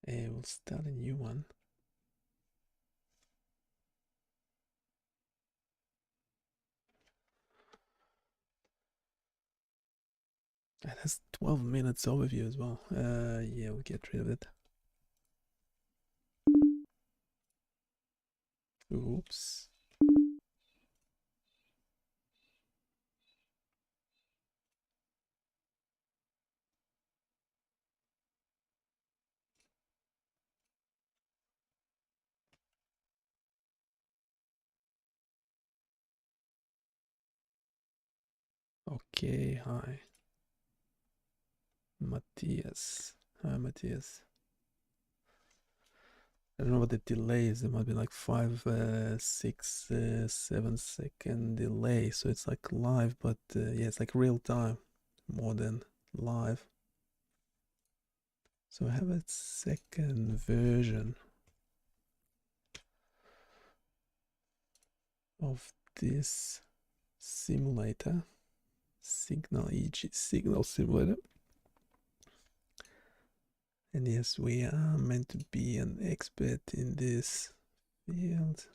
We'll start a new one. It has 12 minutes overview as well. Yeah, we'll get rid of it. Oops. Okay, hi. Matthias. Hi, Matthias. I don't know what the delay is. It might be like 5, 6, 7 second delay. So it's like live, but yeah, it's like real time more than live. So I have a second version of this simulator, signal simulator. And yes, we are meant to be an expert in this field.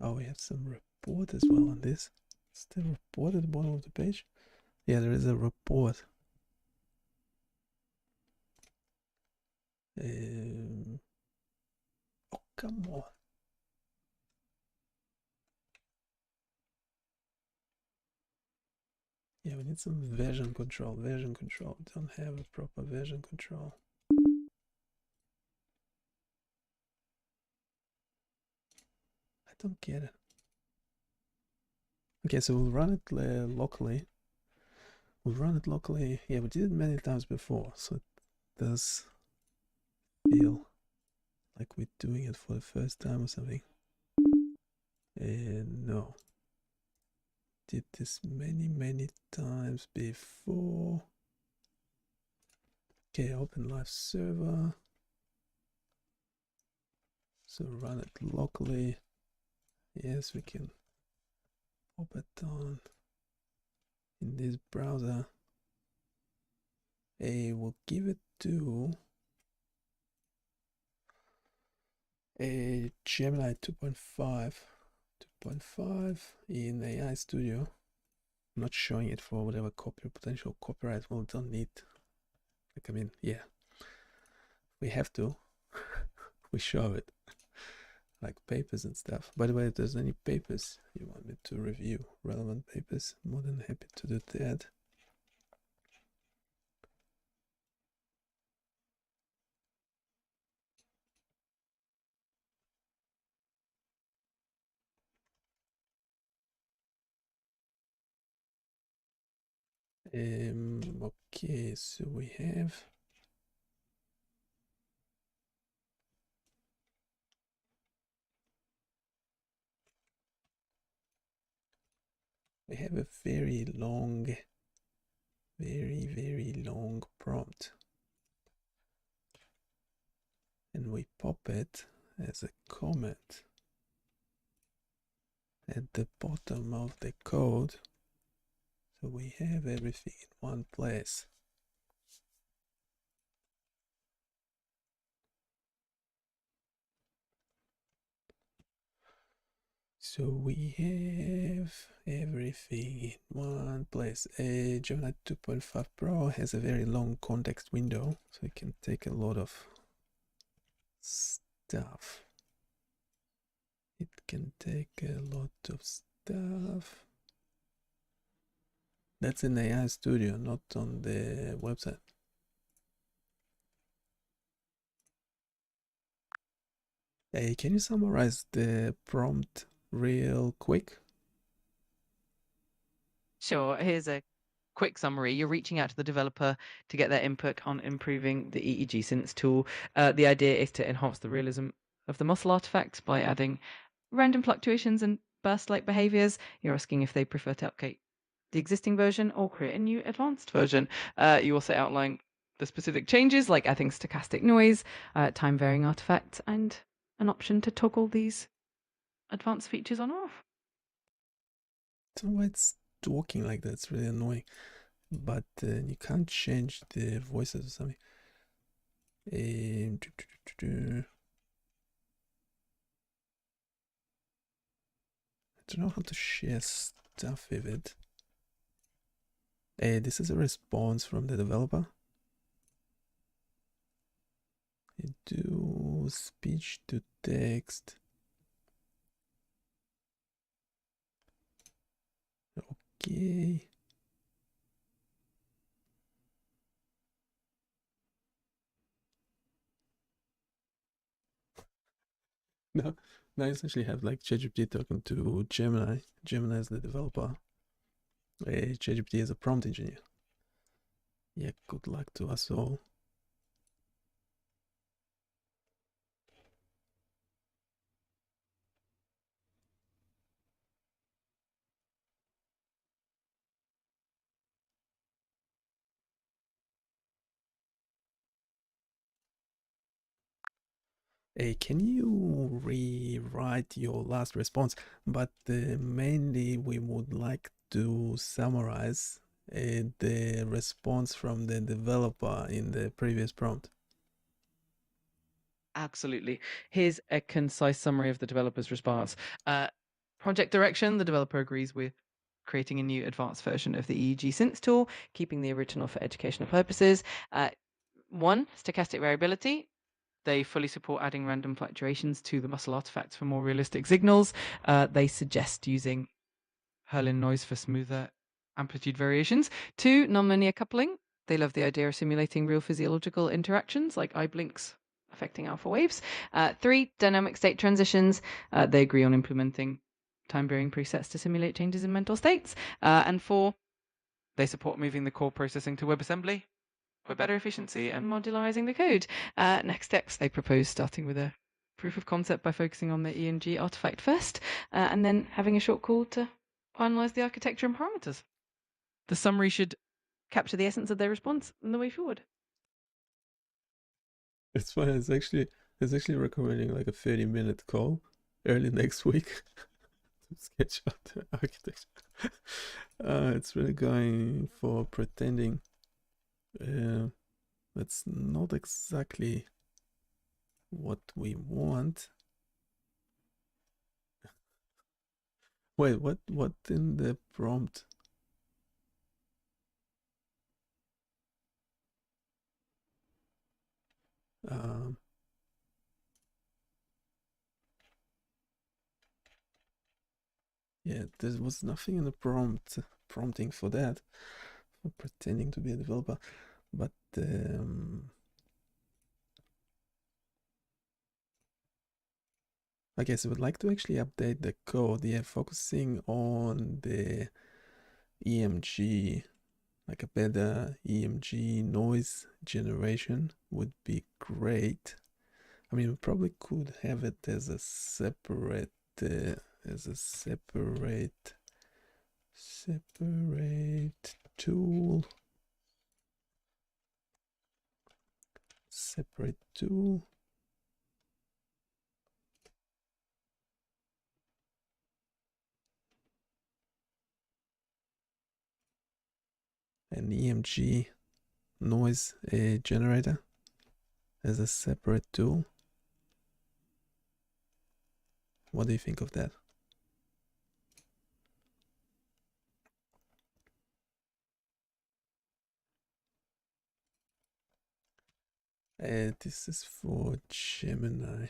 Oh, we have some report as well on this. Is there a report at the bottom of the page? Yeah, there is a report. Oh, come on. Yeah, we need some version control. Version control. We don't have a proper version control. I don't get it. Okay, so we'll run it locally. We'll run it locally. Yeah, we did it many times before, so it does feel like we're doing it for the first time or something. No. Did this many times before. Okay, open live server. So run it locally. Yes, we can pop it on in this browser. We'll give it to a Gemini 2.5 in AI Studio. I'm not showing it for whatever potential copyright. Well, don't need. Like, I mean, yeah, we have to. We show it, like papers and stuff. By the way, if there's any papers you want me to review, relevant papers, more than happy to do that. Okay, so we have a very long prompt, and we pop it as a comment at the bottom of the code, so we have everything in one place. So we have everything in one place. A Gemini 2.5 Pro has a very long context window, so it can take a lot of stuff. It can take a lot of stuff. That's in AI Studio, not on the website. Hey, can you summarize the prompt real quick? Sure. Here's a quick summary. You're reaching out to the developer to get their input on improving the EEG Synths tool. The idea is to enhance the realism of the muscle artifacts by adding random fluctuations and burst-like behaviors. You're asking if they prefer to update the existing version or create a new advanced version. You also outline the specific changes like adding stochastic noise, time-varying artifacts, and an option to toggle these advanced features on or off. I don't know why it's talking like that. It's really annoying. But you can't change the voices or something. I don't know how to share stuff with it. This is a response from the developer. You do speech to text. Okay. Now you essentially have like ChatGPT talking to Gemini. Gemini is the developer. ChatGPT is a prompt engineer. Yeah, good luck to us all. Can you rewrite your last response? But mainly we would like to summarize the response from the developer in the previous prompt. Absolutely. Here's a concise summary of the developer's response. Project direction, the developer agrees with creating a new advanced version of the EEG Synths tool, keeping the original for educational purposes. One, stochastic variability. They fully support adding random fluctuations to the muscle artifacts for more realistic signals. They suggest using Hurlin noise for smoother amplitude variations. 2, nonlinear coupling. They love the idea of simulating real physiological interactions like eye blinks affecting alpha waves. 3, dynamic state transitions. They agree on implementing time-varying presets to simulate changes in mental states. And 4, they support moving the core processing to WebAssembly for better efficiency and modularizing the code. Next steps, they propose starting with a proof of concept by focusing on the ENG artifact first, and then having a short call to finalize the architecture and parameters. The summary should capture the essence of their response and the way forward. It's funny. It's actually recommending like a 30-minute call early next week to sketch out the architecture. It's really going for pretending. That's not exactly what we want. Wait, what in the prompt? Yeah, there was nothing in the prompting for that, for pretending to be a developer. But I guess I would like to actually update the code. Yeah, focusing on the EMG, like a better EMG noise generation would be great. I mean, we probably could have it as a separate tool. Separate tool. An EMG noise generator as a separate tool. What do you think of that? This is for Gemini.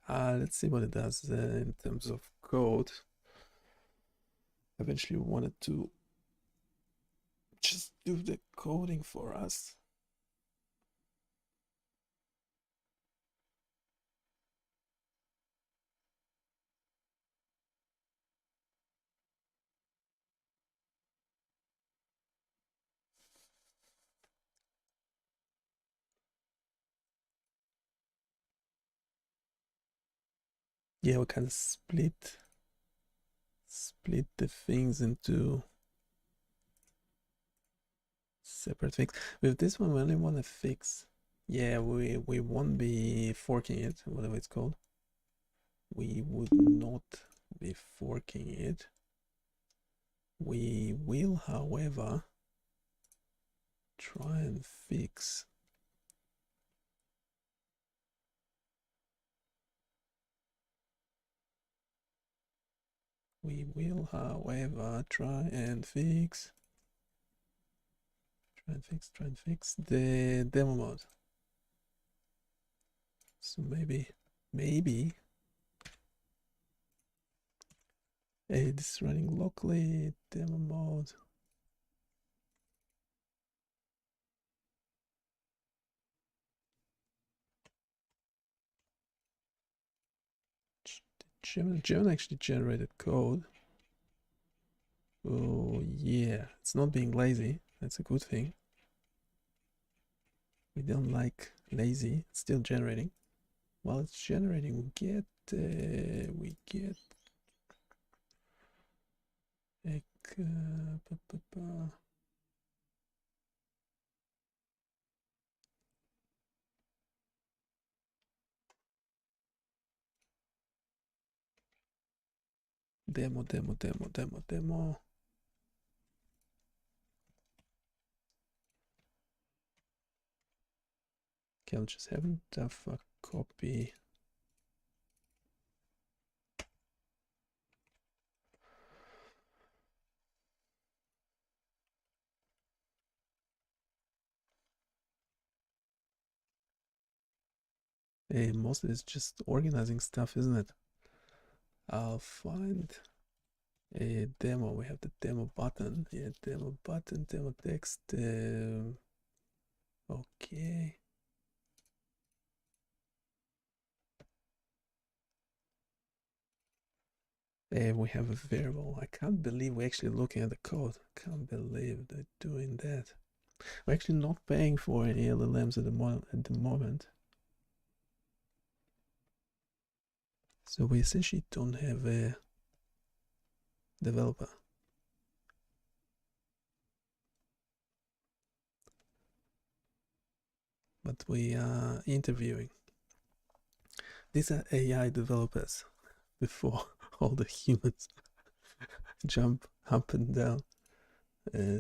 Let's see what it does in terms of code. Eventually wanted to just do the coding for us. Yeah, we kind of split the things into separate things. With this one, we only want to fix. Yeah, we won't be forking it, whatever it's called. We would not be forking it. We will, however, try and fix. We will, however, try and fix the demo mode. So maybe it's running locally, demo mode. Gemini actually generated code. Oh yeah, it's not being lazy. That's a good thing. We don't like lazy. It's still generating. While it's generating, we get demo. Okay, I'll just have a copy. Mostly it's just organizing stuff, isn't it? I'll find a demo. We have the demo button. Yeah, demo button, demo text. Okay. We have a variable. I can't believe we're actually looking at the code. Can't believe they're doing that. We're actually not paying for any LLMs at the moment. So we essentially don't have a developer. But we are interviewing. These are AI developers before all the humans jump up and down,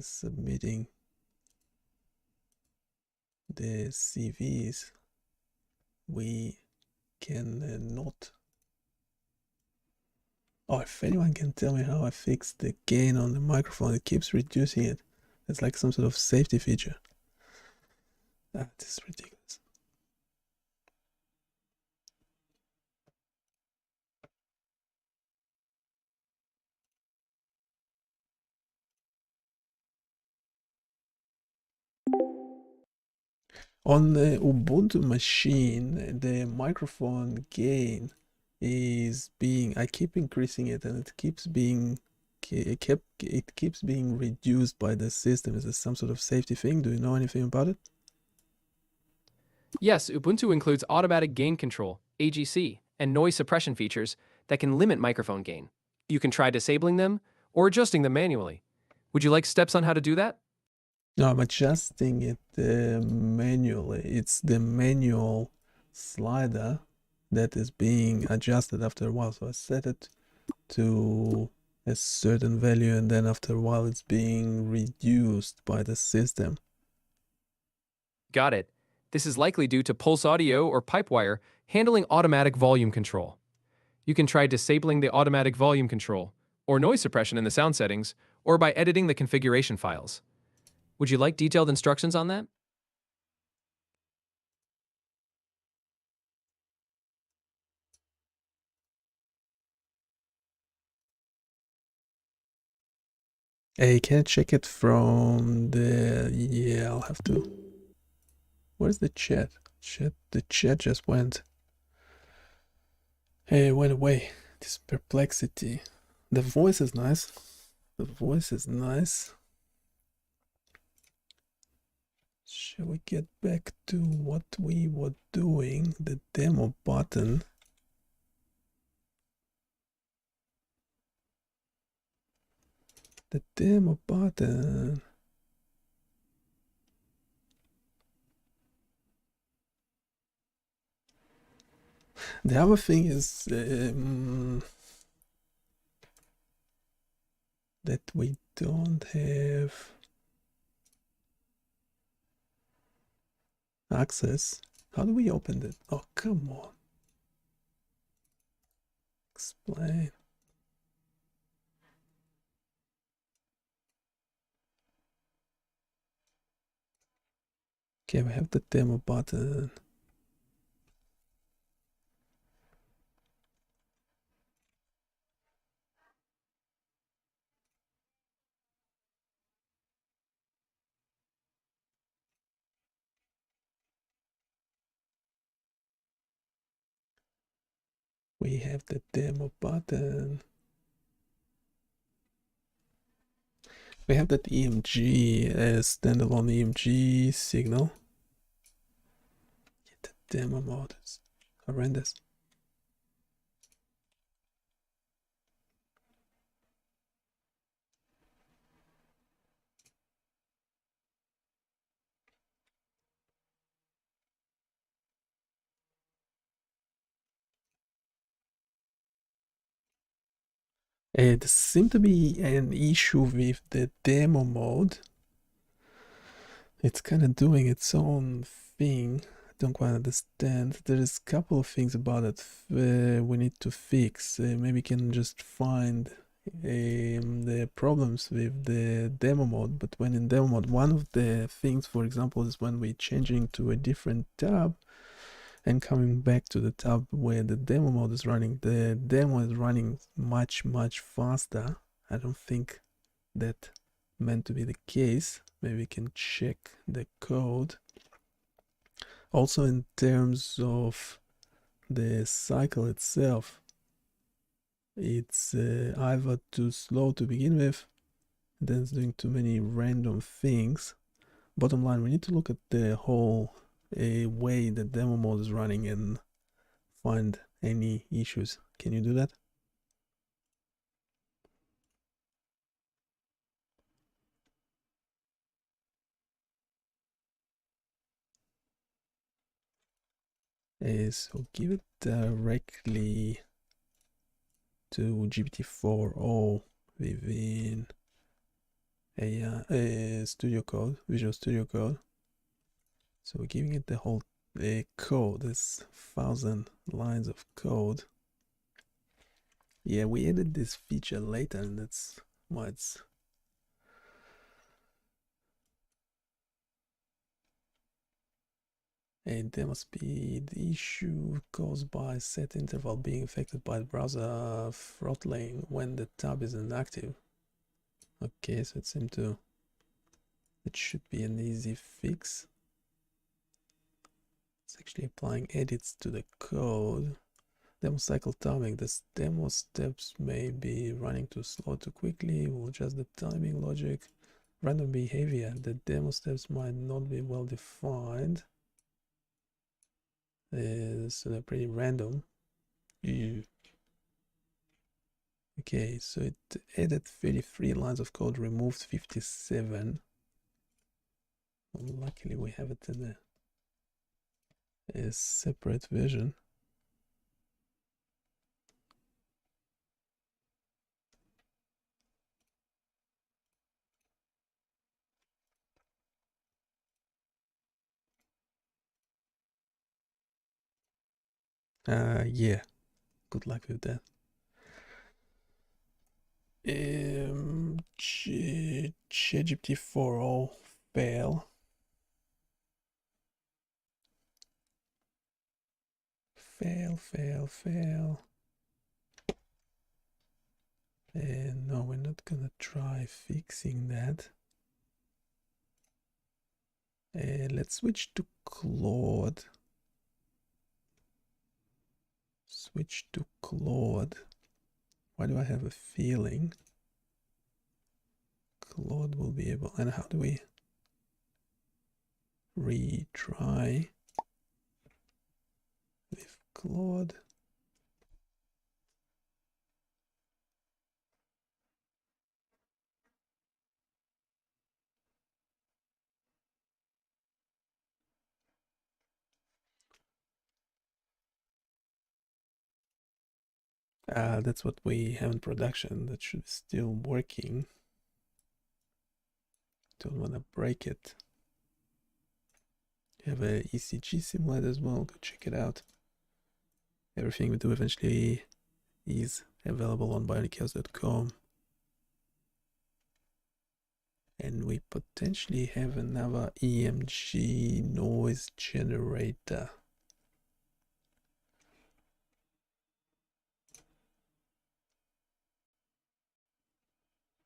submitting the CVs. We can not. Oh, if anyone can tell me how I fix the gain on the microphone, it keeps reducing it. It's like some sort of safety feature. That is ridiculous. On the Ubuntu machine, the microphone gain is I keep increasing it, and it keeps being reduced by the system. Is this some sort of safety thing? Do you know anything about it? Yes, Ubuntu includes automatic gain control, AGC, and noise suppression features that can limit microphone gain. You can try disabling them or adjusting them manually. Would you like steps on how to do that? No, I'm adjusting it manually. It's the manual slider that is being adjusted after a while. So I set it to a certain value, and then after a while it's being reduced by the system. Got it. This is likely due to Pulse Audio or Pipewire handling automatic volume control. You can try disabling the automatic volume control or noise suppression in the sound settings, or by editing the configuration files. Would you like detailed instructions on that? I can't check it from the... Yeah, I'll have to. Where's the chat? The chat just went. Hey, it went away. This perplexity. The voice is nice. The voice is nice. Shall we get back to what we were doing? The demo button. The demo button. The other thing is that we don't have access. How do we open it? Oh, come on. Explain. Okay, we have the demo button. We have the demo button. We have that EMG as standalone EMG signal. The demo mode is horrendous. There seems to be an issue with the demo mode. It's kind of doing its own thing. I don't quite understand. There's a couple of things about it we need to fix. Maybe we can just find the problems with the demo mode. But when in demo mode, one of the things, for example, is when we're changing to a different tab, And coming back to the tab where the demo mode is running, the demo is running much faster. I don't think that meant to be the case. Maybe we can check the code. Also, in terms of the cycle itself, it's either too slow to begin with, then it's doing too many random things. Bottom line, we need to look at the whole way the demo mode is running and find any issues. Can you do that? So give it directly to GPT-4o within Studio Code, Visual Studio Code. So we're giving it the whole code, this 1,000 lines of code. Yeah, we added this feature later, and that's why it's demo speed issue caused by set interval being affected by the browser throttling when the tab is inactive. Okay, so it should be an easy fix. It's actually applying edits to the code. Demo cycle timing. This demo steps may be running too slow, too quickly. We'll adjust the timing logic. Random behavior. The demo steps might not be well defined. So they're pretty random. Okay, so it added 33 lines of code, removed 57. Well, luckily we have it in a separate version. Yeah, good luck with that. ChatGPT 4o fail. Fail. No, we're not gonna try fixing that. Let's switch to Claude. Why do I have a feeling Claude will be able? And how do we retry with Claude? That's what we have in production. That should be still working. Don't want to break it. You have a ECG simulator as well. Go check it out. Everything we do eventually is available on BioniChaos.com. And we potentially have another EMG noise generator.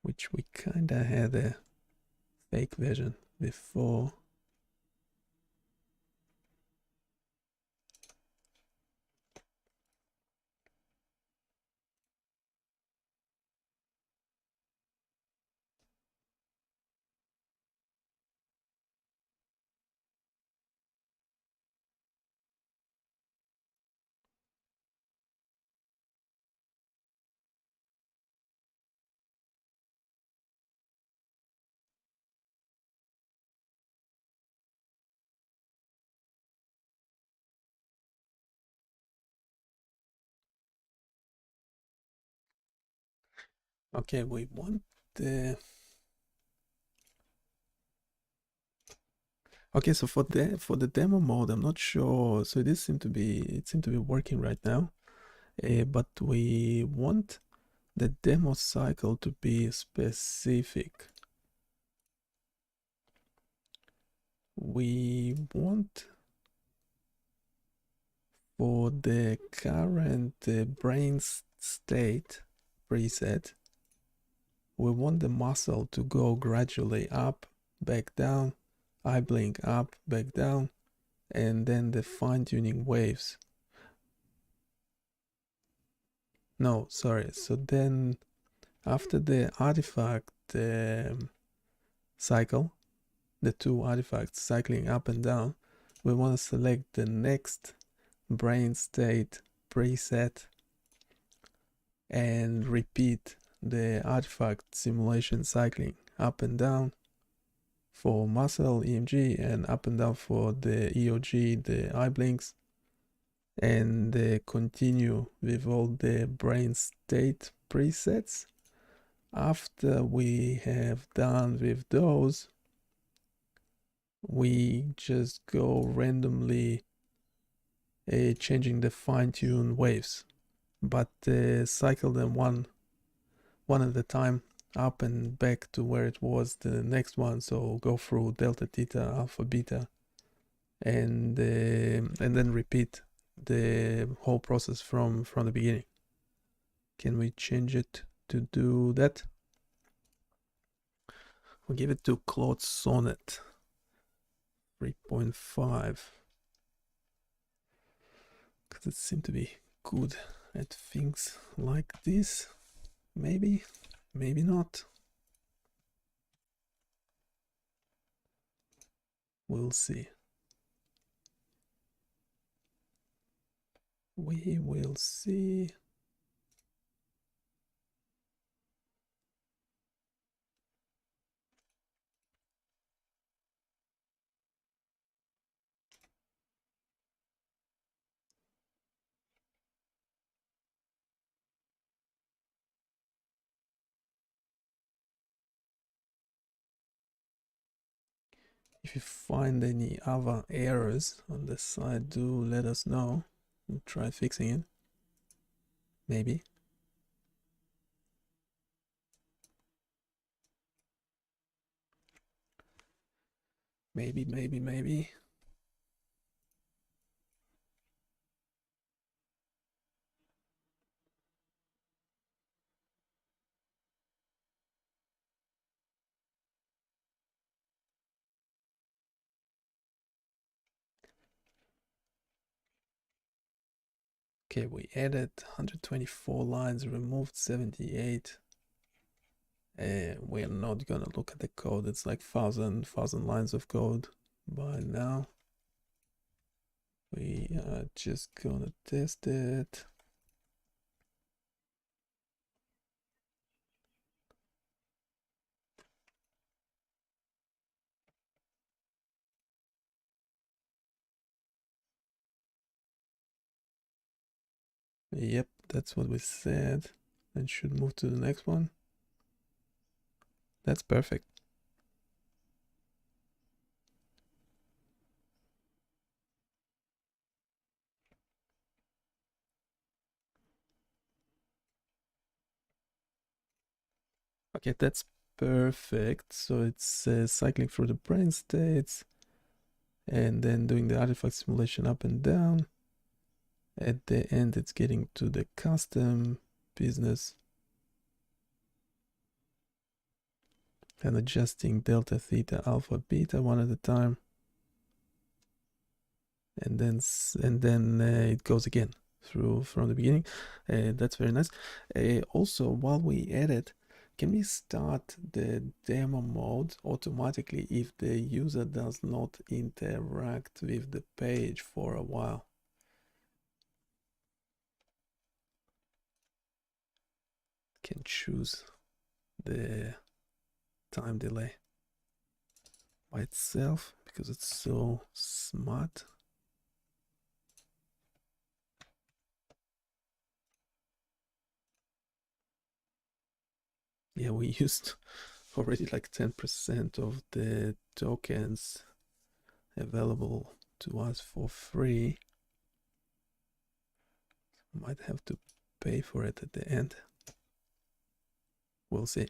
Which we kinda had a fake version before. Okay, we want the... Okay, so for the demo mode, I'm not sure. So it seemed to be working right now, but we want the demo cycle to be specific. We want For the current brain state preset, we want the muscle to go gradually up, back down, eye blink up, back down, and then the fine-tuning waves. No, sorry. So then after the artifact cycle, the two artifacts cycling up and down, we want to select the next brain state preset and repeat the artifact simulation cycling up and down for muscle EMG and up and down for the EOG, the eye blinks, and continue with all the brain state presets. After we have done with those, we just go randomly changing the fine-tune waves, but cycle them one at a time up and back to where it was the next one. So go through delta, theta, alpha, beta, and then repeat the whole process from the beginning. Can we change it to do that? We'll give it to Claude Sonnet 3.5 because it seemed to be good at things like this. Maybe not. We'll see. We will see. If you find any other errors on the side, do let us know. We'll try fixing it. Maybe. Maybe. Okay, we added 124 lines, removed 78. We're not gonna look at the code. It's like thousand lines of code by now. We are just gonna test it. Yep, that's what we said. And should move to the next one. That's perfect. Okay, that's perfect. So it's cycling through the brain states and then doing the artifact simulation up and down. At the end, it's getting to the custom business and adjusting delta, theta, alpha, beta one at a time. And then it goes again through from the beginning. That's very nice. Also, while we edit, can we start the demo mode automatically if the user does not interact with the page for a while? Can choose the time delay by itself because it's so smart. Yeah, we used already like 10% of the tokens available to us for free. Might have to pay for it at the end. We'll see.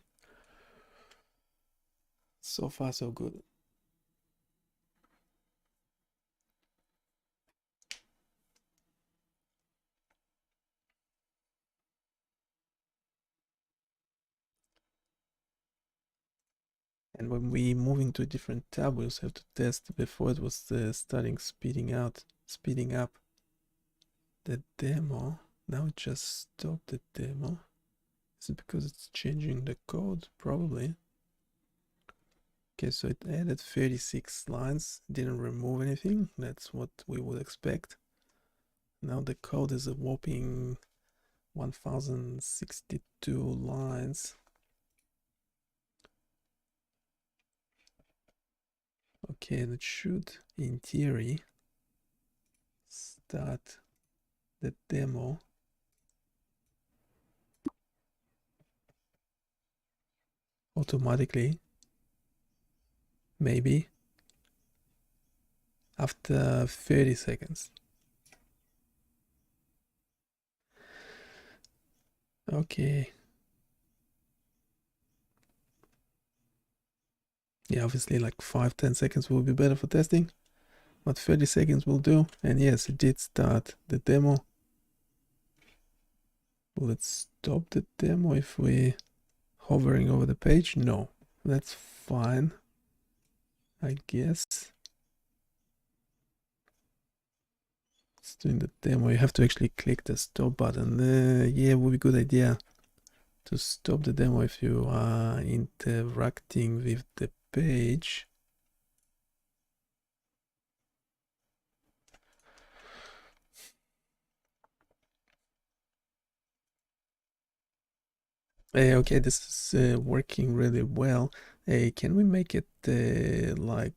So far, so good. And when we move into a different tab, we also have to test. Before it was starting speeding up the demo. Now it just stopped the demo. Is it because it's changing the code? Probably. Okay, so it added 36 lines, didn't remove anything. That's what we would expect. Now the code is a whopping 1062 lines. Okay, and it should, in theory, start the demo. Automatically, maybe after 30 seconds. Okay. Yeah, obviously like 5-10 seconds will be better for testing, but 30 seconds will do. And yes, it did start the demo. Will it stop the demo if we hovering over the page? No, that's fine, I guess. It's doing the demo. You have to actually click the stop button. Yeah, it would be a good idea to stop the demo if you are interacting with the page. Okay, this is working really well. Can we make it like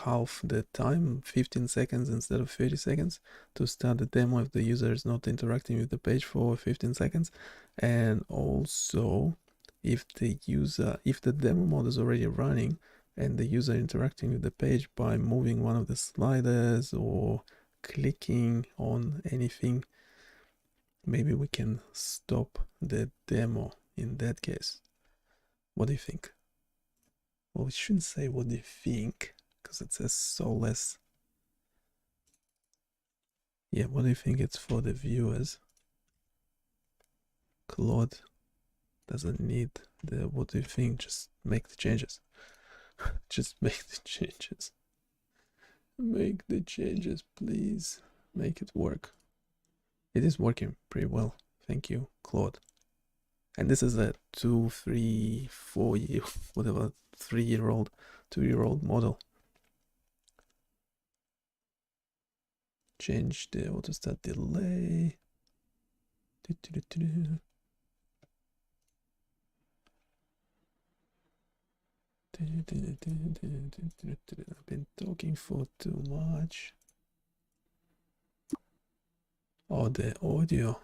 half the time, 15 seconds instead of 30 seconds to start the demo if the user is not interacting with the page for 15 seconds? And also, if the demo mode is already running and the user interacting with the page by moving one of the sliders or clicking on anything, maybe we can stop the demo in that case. What do you think? Well, we shouldn't say what do you think, because it says so less. Yeah, what do you think it's for the viewers? Claude doesn't need the what do you think, just make the changes. Just make the changes. Make the changes, please. Make it work. It is working pretty well. Thank you, Claude. And this is a 2, 3, 4 year, whatever, 3-year-old, 2-year-old model. Change the auto start delay. I've been talking for too much. Oh, the audio.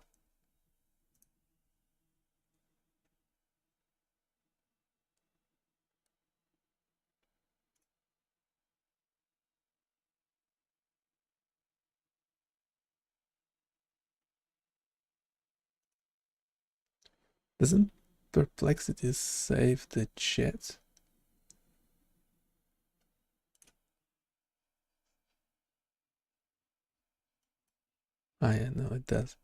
Doesn't Perplexity save the chat? Ah, yeah, no, it does.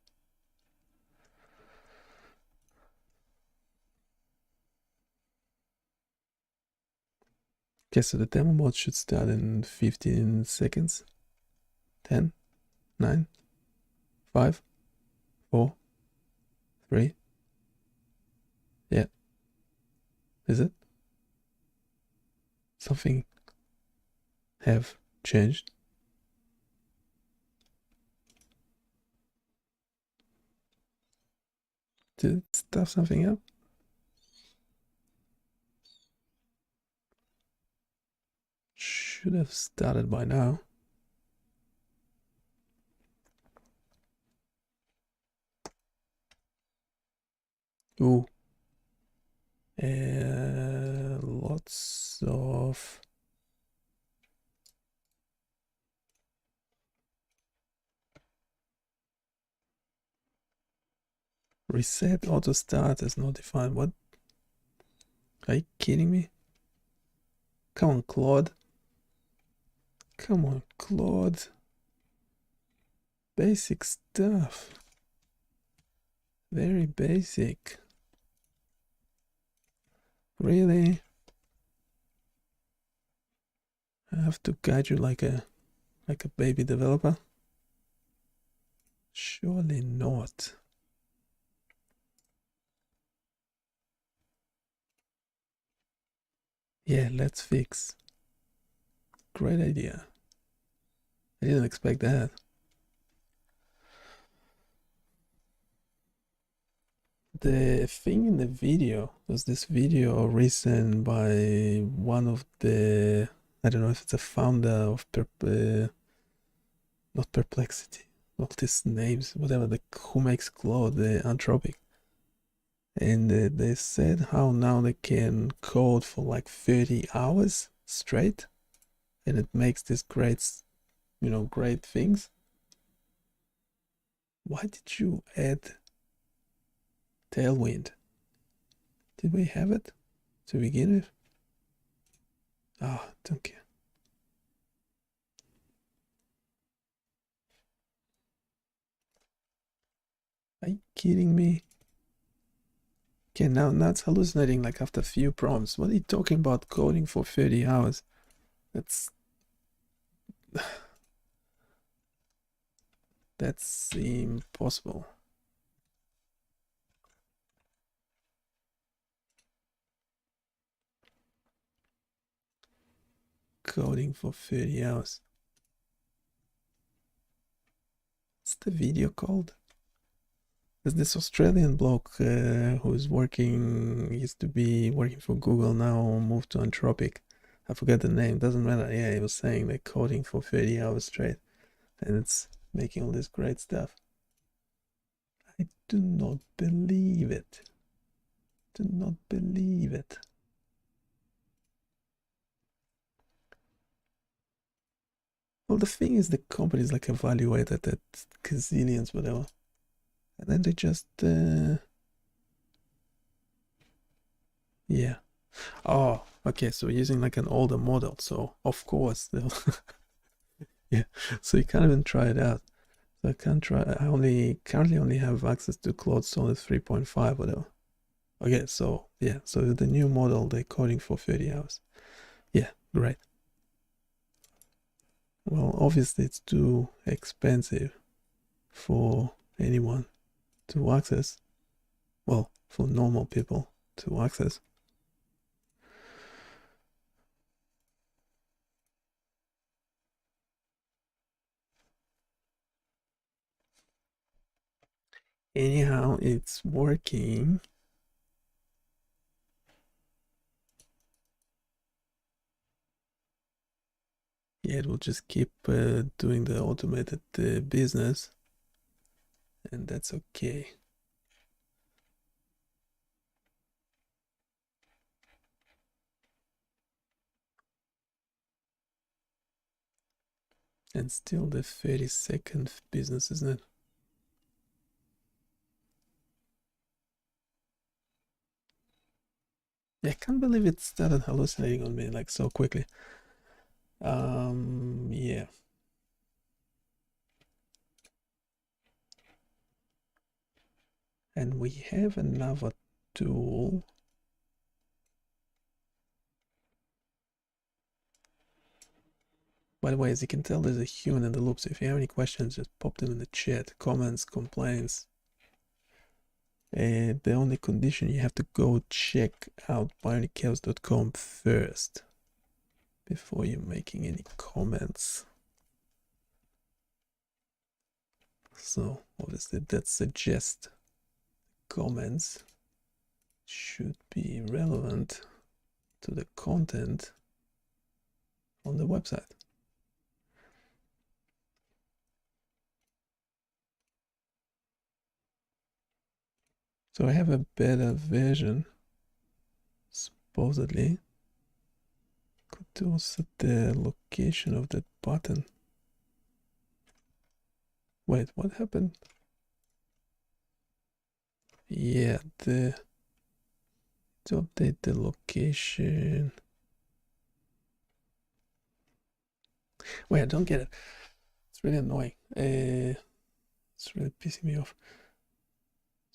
Okay, so the demo mode should start in 15 seconds. 10, 9, 5, 4, 3. Yeah. Is it? Something have changed? Did it stuff something up? Should have started by now. Ooh. Lots of reset auto start is not defined. What? Are you kidding me? Come on, Claude. Come on, Claude. Basic stuff. Very basic. Really? I have to guide you like a baby developer? Surely not. Yeah, let's fix. Great idea. I didn't expect that. The thing in the video was this video recent by one of the, I don't know if it's a founder of not Perplexity, all these names, whatever, who makes Claude, the Anthropic. And they said how now they can code for like 30 hours straight, and it makes these great, great things. Why did you add Tailwind? Did we have it to begin with? Ah, don't care. Are you kidding me? Okay, now it's hallucinating like after a few prompts. What are you talking about coding for 30 hours? That's impossible. Coding for 30 hours. What's the video called? There's this Australian bloke who's used to be working for Google, now moved to Anthropic. I forget the name, doesn't matter. Yeah, he was saying they're coding for 30 hours straight, and it's making all this great stuff. I do not believe it. Do not believe it. Well, the thing is, the company's like evaluated at gazillions, whatever. And then they just, yeah. Oh, okay, so we're using like an older model, so of course they'll, yeah, so you can't even try it out. So I can't try, I currently only have access to Claude Sonnet 3.5, whatever. Okay, so yeah, so the new model, they're coding for 30 hours. Yeah, great. Well, obviously it's too expensive for anyone to access. Well, for normal people to access. Anyhow, it's working. Yeah, it will just keep doing the automated business, and that's okay. And still the 30-second business, isn't it? Yeah, I can't believe it started hallucinating on me like so quickly. Yeah. And we have another tool. By the way, as you can tell, there's a human in the loop, so if you have any questions, just pop them in the chat, comments, complaints. The only condition, you have to go check out BioniChaos.com first before you're making any comments. So obviously that suggests comments should be relevant to the content on the website. So I have a better version, supposedly. Could also set the location of that button. Wait, what happened? Yeah, to update the location. Wait, I don't get it. It's really annoying. It's really pissing me off.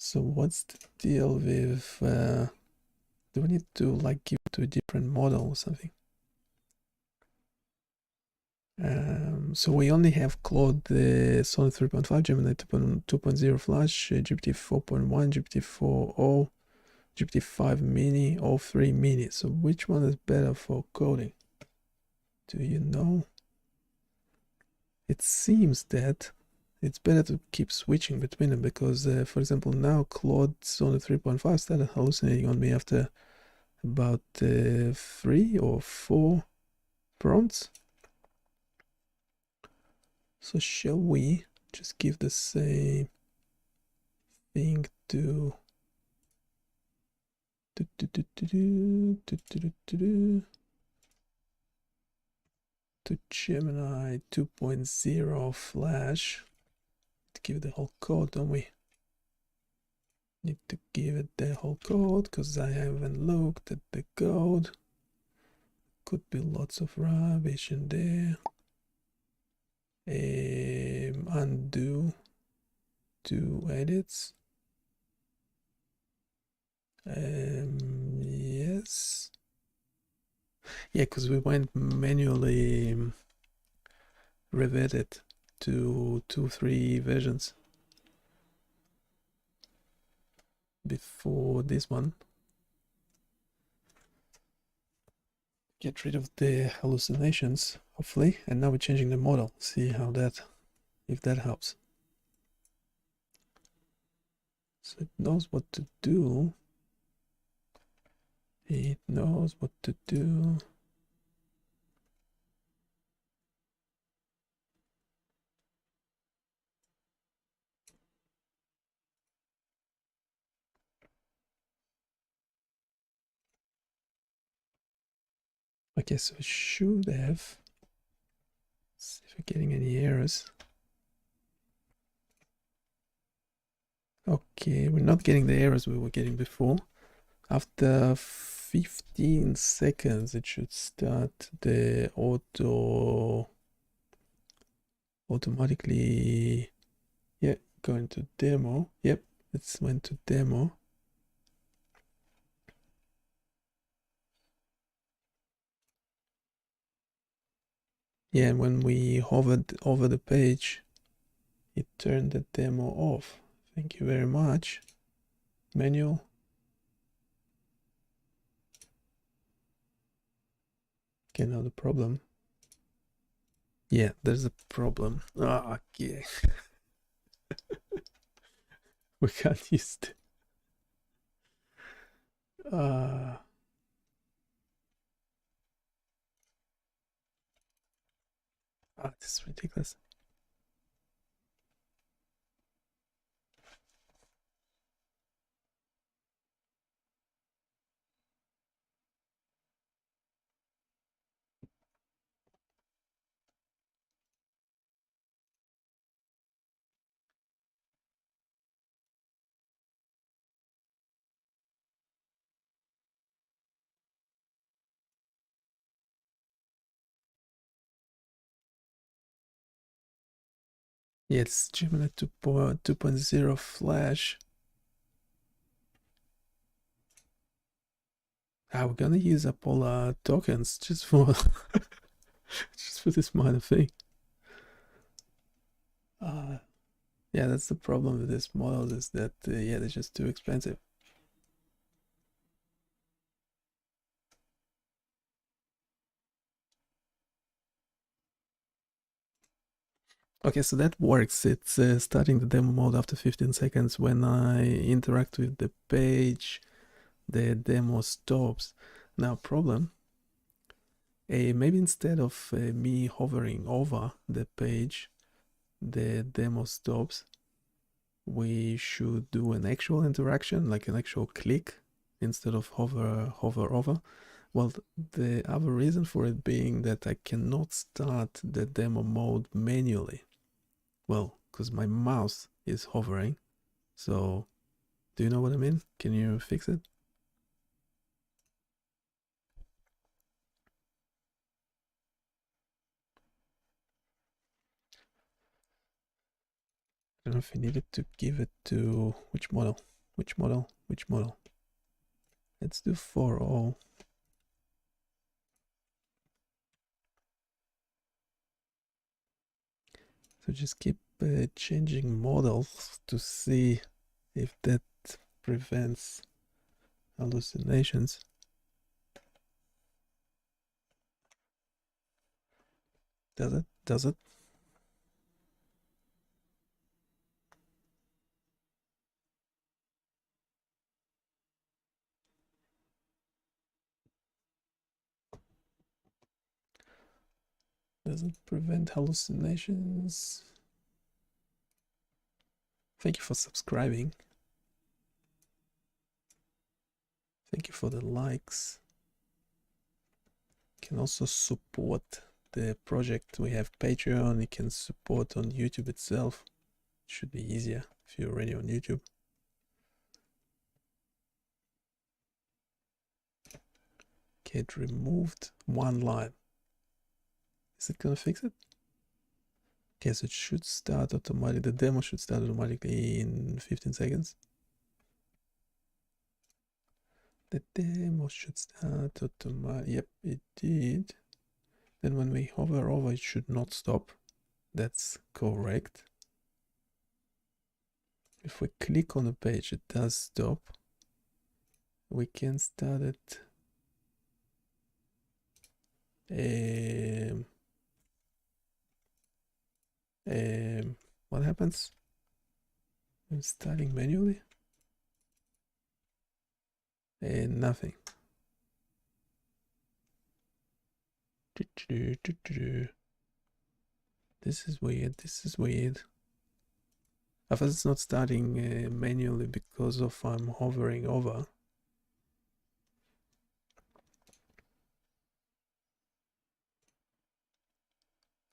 So what's the deal with, do we need to like give it to a different model or something? So we only have Claude, Sonnet 3.5, Gemini 2.0 Flash, GPT 4.1, GPT 4.0, GPT 5 Mini, or 3 Mini. So which one is better for coding? Do you know? It seems that it's better to keep switching between them because, for example, now Claude Sonnet 3.5 started hallucinating on me after about 3 or 4 prompts. So shall we just give the same thing to Gemini 2.0 Flash? To give the whole code, don't we? Need to give it the whole code because I haven't looked at the code. Could be lots of rubbish in there. Undo 2 edits. Yes. Yeah, because we went manually reverted to 2-3 versions before this one. Get rid of the hallucinations, hopefully, and now we're changing the model. See how that, if that helps. So it knows what to do. It knows what to do. Okay, so it should have. See if we're getting any errors. Okay, we're not getting the errors we were getting before. After 15 seconds, it should start the automatically, yeah, going to demo. Yep, it's went to demo. Yeah, and when we hovered over the page, it turned the demo off. Thank you very much. Manual. Okay, now the problem. Yeah, there's a problem. Ah, okay. We can't use it. This is ridiculous. Yeah, it's Gemini 2.0 Flash. We're gonna use up all our tokens just for just for this minor thing. Yeah, that's the problem with this model, is that yeah, they're just too expensive. Okay, so that works. It's starting the demo mode after 15 seconds. When I interact with the page, the demo stops. Now, problem, maybe instead of me hovering over the page, the demo stops, we should do an actual interaction, like an actual click, instead of hover over. Well, the other reason for it being that I cannot start the demo mode manually. Well, because my mouse is hovering. So, do you know what I mean? Can you fix it? I don't know if I needed to give it to which model? Which model? Which model? Let's do 4.0. So just keep changing models to see if that prevents hallucinations. Does it? Does it? Does it prevent hallucinations? Thank you for subscribing. Thank you for the likes. You can also support the project. We have Patreon. You can support on YouTube itself. It should be easier if you're already on YouTube. Okay, it removed one line. Is it gonna fix it? Okay, so it should start automatically. The demo should start automatically in 15 seconds. The demo should start automatically. Yep, it did. Then when we hover over, it should not stop. That's correct. If we click on the page, it does stop. We can start it. What happens? I'm starting manually. Nothing. This is weird. This is weird. I thought it's not starting manually because of I'm hovering over.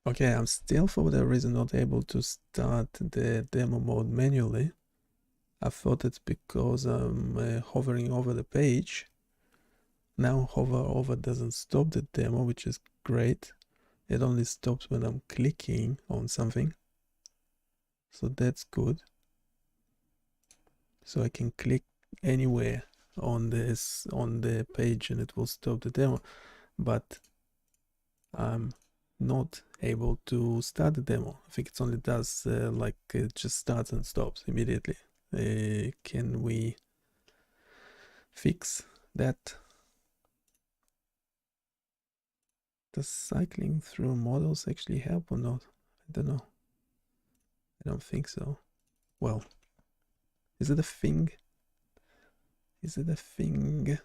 Okay, I'm still for whatever reason not able to start the demo mode manually. I thought it's because I'm hovering over the page. Now hover over doesn't stop the demo, which is great. It only stops when I'm clicking on something. So that's good. So I can click anywhere on the page and it will stop the demo. But I'm not able to start the demo. I think it only does like it just starts and stops immediately. Can we fix that? Does cycling through models actually help or not? I don't know. I don't think so. Well, is it a thing? Is it a thing?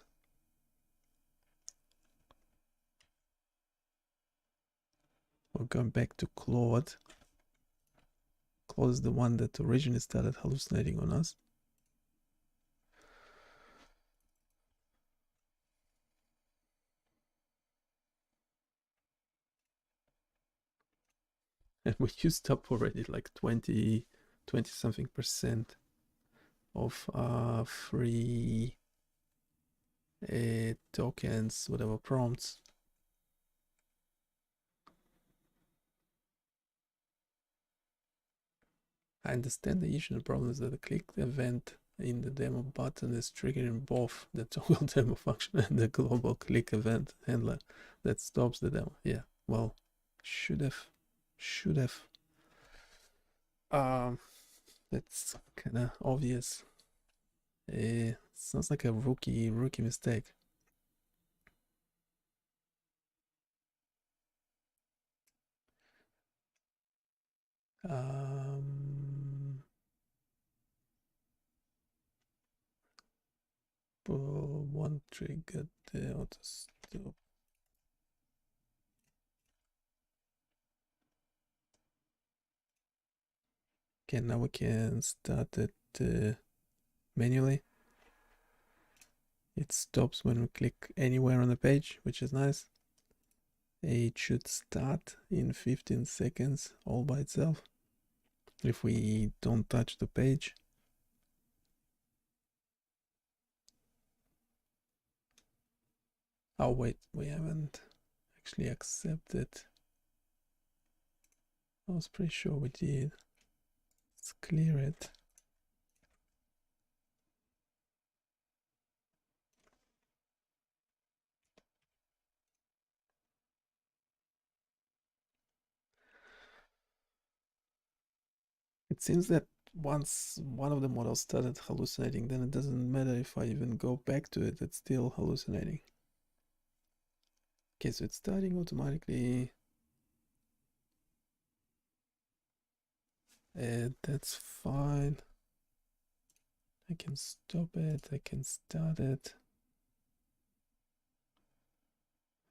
We're going back to Claude. Claude is the one that originally started hallucinating on us. And we used up already like 20 something percent of free tokens, whatever prompts. I understand the issue. The problem is that the click event in the demo button is triggering both the toggle demo function and the global click event handler that stops the demo. Yeah, well, should have. That's kind of obvious. Sounds like a rookie mistake. One trigger the auto stop. Okay, now we can start it manually. It stops when we click anywhere on the page, which is nice. It should start in 15 seconds all by itself if we don't touch the page. Oh wait, we haven't actually accepted. I was pretty sure we did. Let's clear it. It seems that once one of the models started hallucinating, then it doesn't matter if I even go back to it, it's still hallucinating. Okay, so it's starting automatically. And that's fine. I can stop it, I can start it.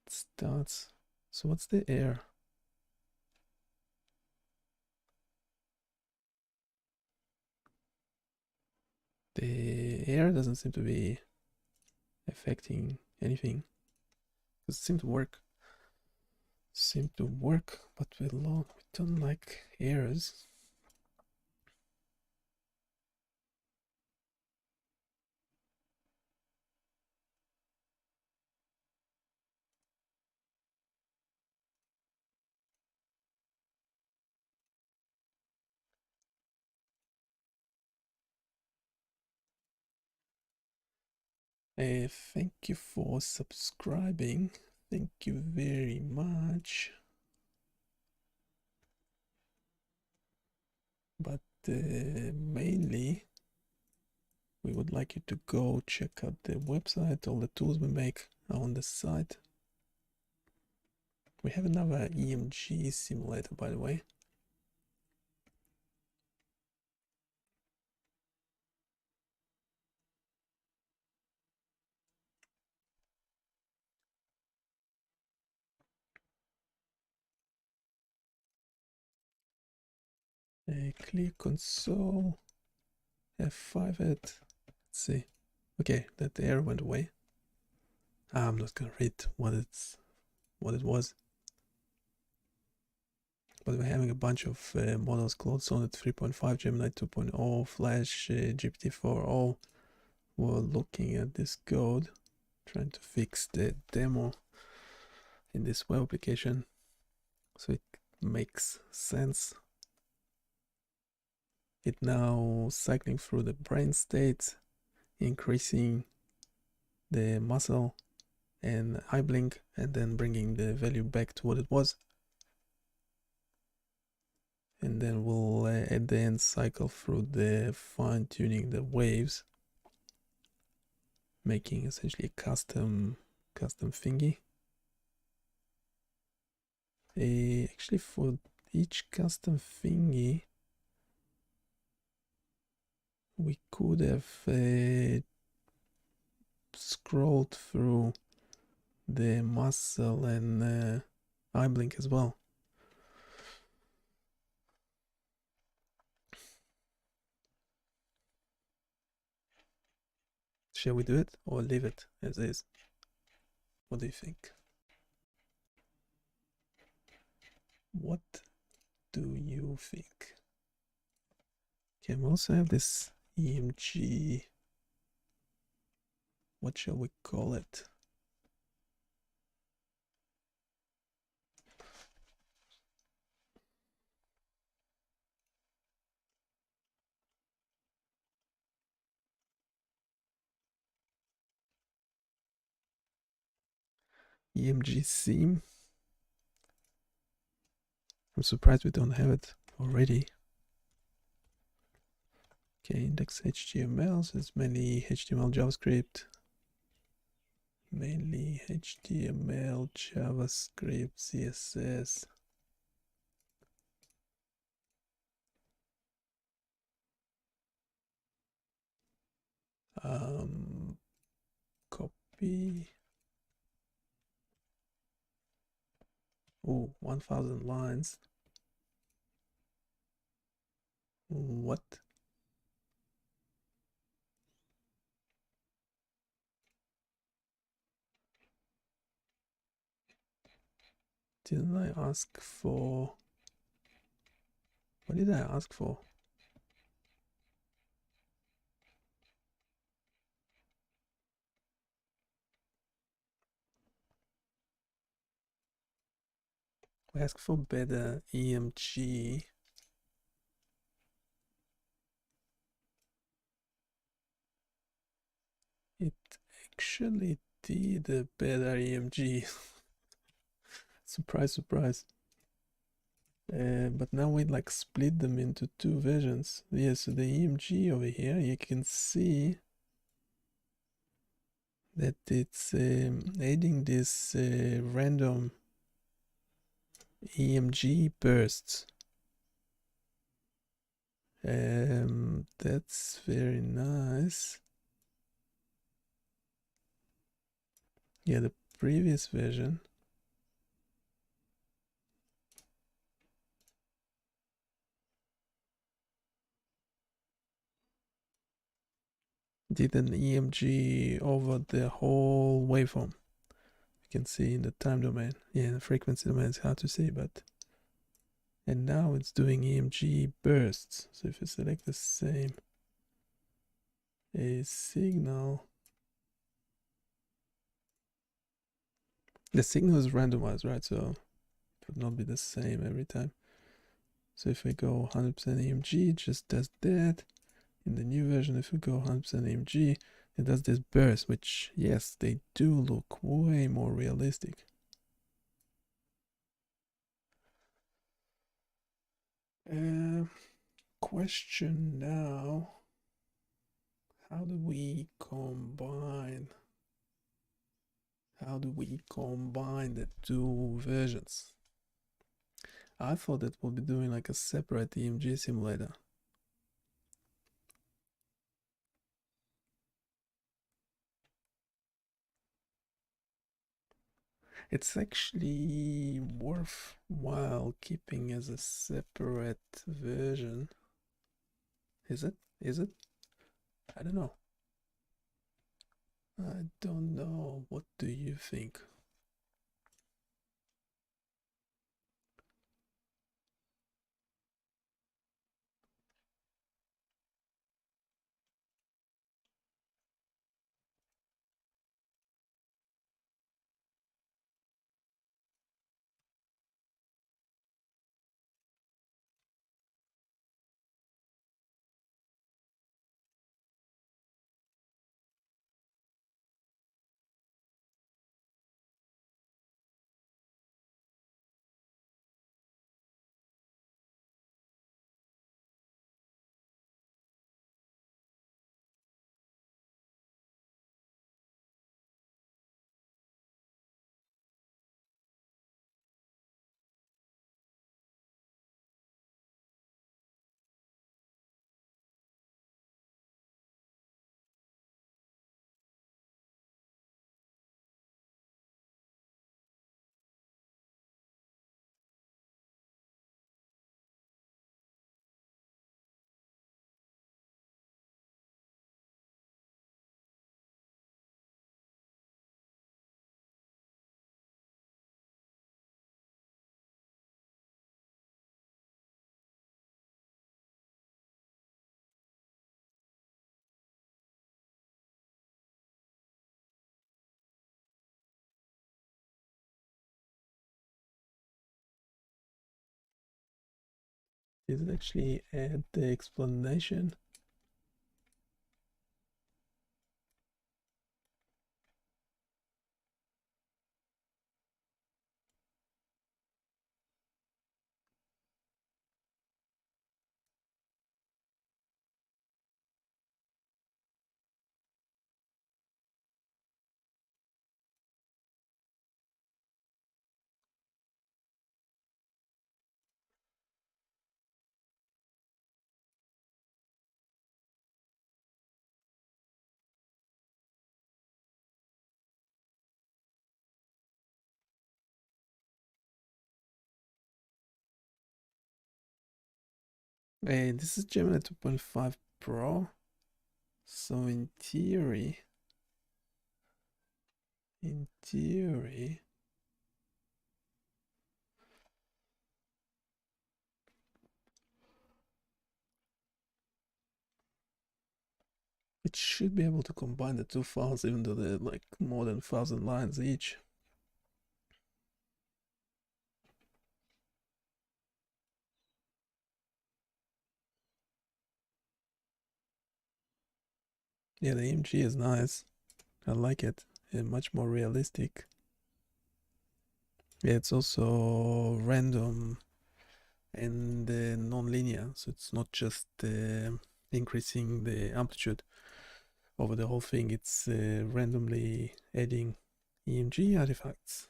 It starts. So what's the error? The error doesn't seem to be affecting anything. It seemed to work. But we don't like errors. Thank you for subscribing. Thank you very much. But mainly, we would like you to go check out the website. All the tools we make are on the site. We have another EMG simulator, by the way. Clear console, F5 it. Let's see. Okay, that error went away. I'm not gonna read what it was. But we're having a bunch of models: Claude Sonnet 3.5, Gemini 2.0, Flash, GPT-4o. We're looking at this code, trying to fix the demo in this web application so it makes sense. It now cycling through the brain state, increasing the muscle and eye blink, and then bringing the value back to what it was. And then we'll at the end cycle through the fine-tuning the waves, making essentially a custom thingy. Actually, for each custom thingy, we could have scrolled through the muscle and eye blink as well. Shall we do it or leave it as is? What do you think? What do you think? Okay, we also have this EMG. What shall we call it? EMG theme. I'm surprised we don't have it already. Okay, index HTML, so it's mainly HTML, JavaScript. Mainly HTML, JavaScript, CSS. Copy. Oh, 1000 lines. What? Didn't I ask for? What did I ask for? I asked for better EMG. It actually did a better EMG. Surprise, surprise. But now we like split them into two versions. Yeah, so the EMG over here, you can see that it's adding this random EMG bursts. That's very nice. Yeah, the previous version did an EMG over the whole waveform. You can see in the time domain. Yeah, in the frequency domain it's hard to see, but and now it's doing EMG bursts. So if you select the same signal, the signal is randomized, right? So it would not be the same every time. So if we go 100% EMG, it just does that. In the new version, if we go 100% EMG, it does this burst, which, yes, they do look way more realistic. Question now, how do we combine the two versions? I thought that we'll be doing like a separate EMG simulator. It's actually worthwhile keeping as a separate version. Is it? I don't know. I don't know. What do you think? Did it actually add the explanation? Hey, this is Gemini 2.5 Pro. So in theory, it should be able to combine the two files, even though they're like more than 1,000 lines each. Yeah, the EMG is nice. I like it. And much more realistic. Yeah, it's also random and non-linear, so it's not just increasing the amplitude over the whole thing, it's randomly adding EMG artifacts,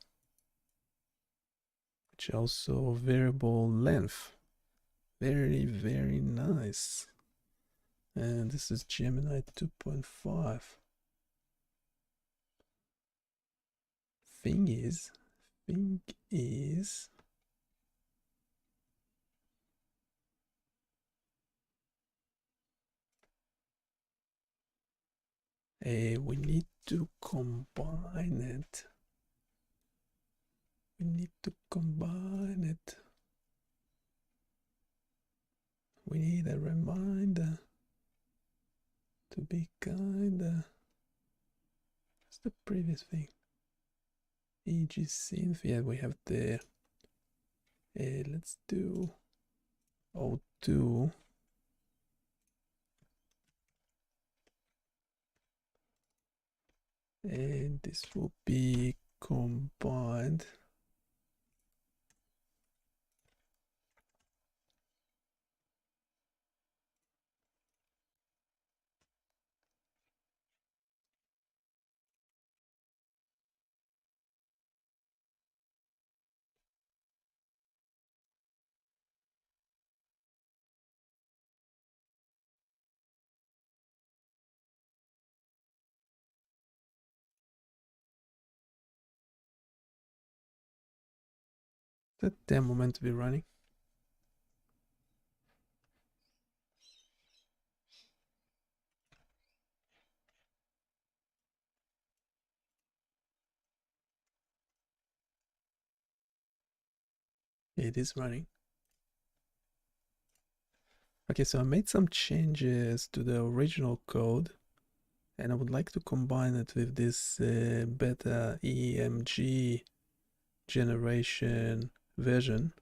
which are also variable length. Very, very nice. And this is Gemini 2.5. Thing is, we need to combine it. We need a reminder to be kinda. What's the previous thing? EG synth. Yeah, we have the. Let's do O2. And this will be combined. The demo meant to be running. It is running. Okay, so I made some changes to the original code, and I would like to combine it with this beta EMG generation version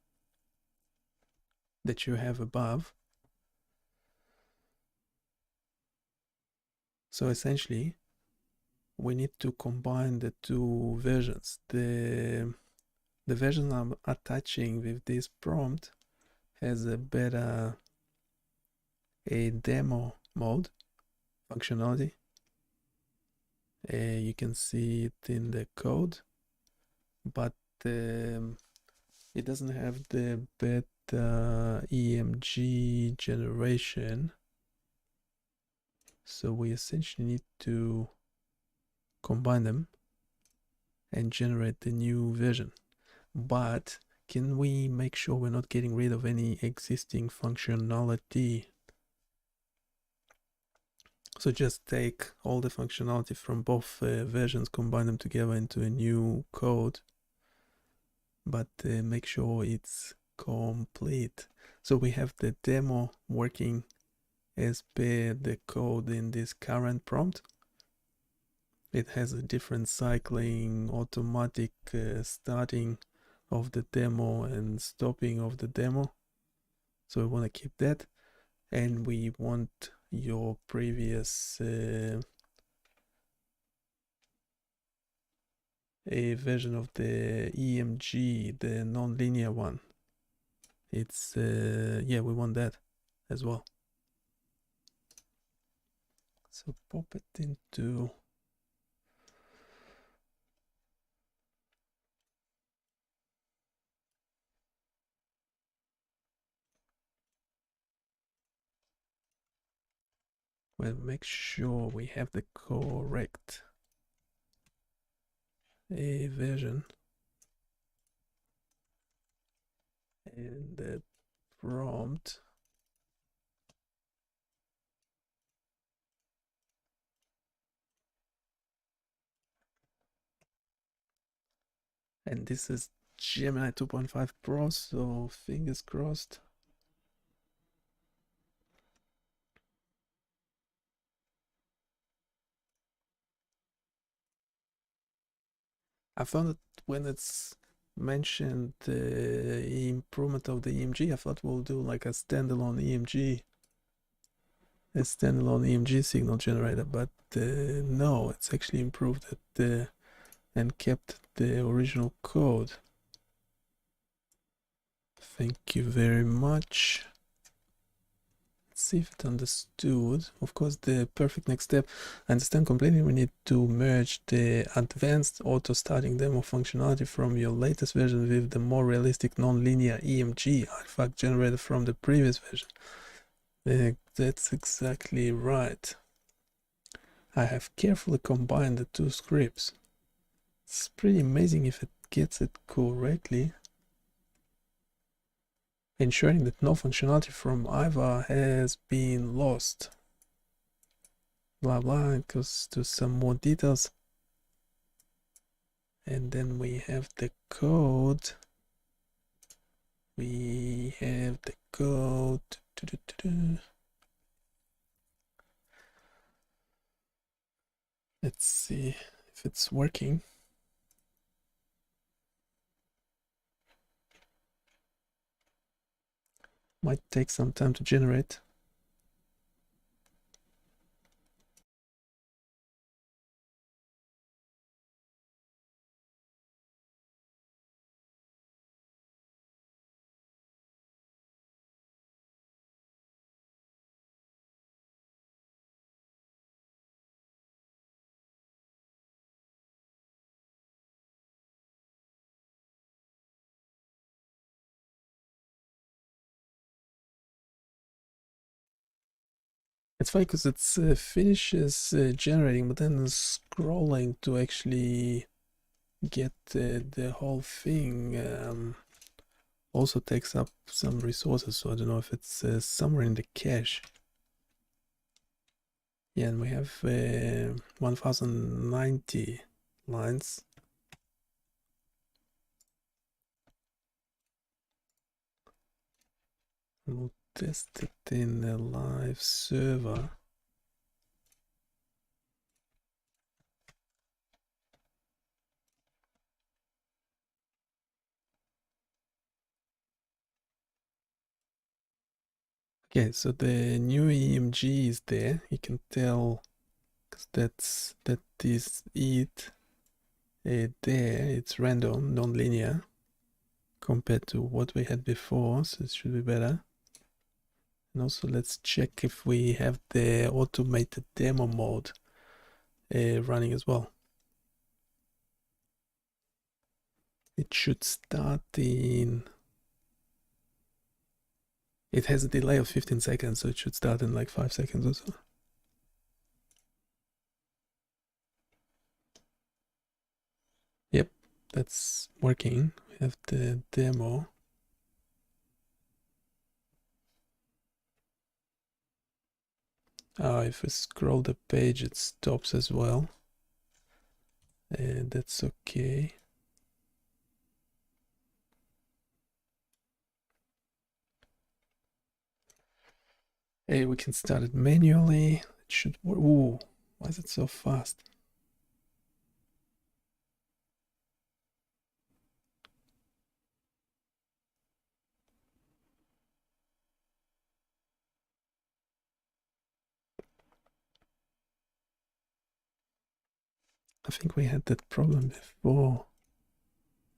that you have above. So essentially, we need to combine the two versions. The version I'm attaching with this prompt has a demo mode functionality. You can see it in the code, but it doesn't have the beta EMG generation. So we essentially need to combine them and generate the new version. But can we make sure we're not getting rid of any existing functionality? So just take all the functionality from both versions, combine them together into a new code, but make sure it's complete. So we have the demo working as per the code in this current prompt. It has a different cycling, automatic starting of the demo and stopping of the demo. So we want to keep that. And we want your previous a version of the EMG, the non-linear one. It's yeah, we want that as well. So pop it into well, make sure we have the correct version and the prompt. And this is Gemini 2.5 Pro, so fingers crossed. I found that when it's mentioned the improvement of the EMG, I thought we'll do like a standalone EMG signal generator, but no, it's actually improved it and kept the original code. Thank you very much. Let's see if it understood. Of course, the perfect next step. I understand completely. We need to merge the advanced auto-starting demo functionality from your latest version with the more realistic non-linear EMG artifact generated from the previous version. That's exactly right. I have carefully combined the two scripts. It's pretty amazing if it gets it correctly, ensuring that no functionality from either has been lost. Blah blah, it goes to some more details. And then we have the code. We have the code. Let's see if it's working. Might take some time to generate. It's funny because it's finishes generating, but then scrolling to actually get the whole thing also takes up some resources. So I don't know if it's somewhere in the cache. Yeah, and we have 1090 lines. We'll test it in a live server. Okay, so the new EMG is there. You can tell because that is it. There, it's random, non-linear compared to what we had before, so it should be better. And also let's check if we have the automated demo mode running as well. It should start in... It has a delay of 15 seconds, so it should start in like 5 seconds or so. Yep, that's working. We have the demo. If we scroll the page, it stops as well. That's okay. Hey, we can start it manually. It should work. Ooh, why is it so fast? I think we had that problem before.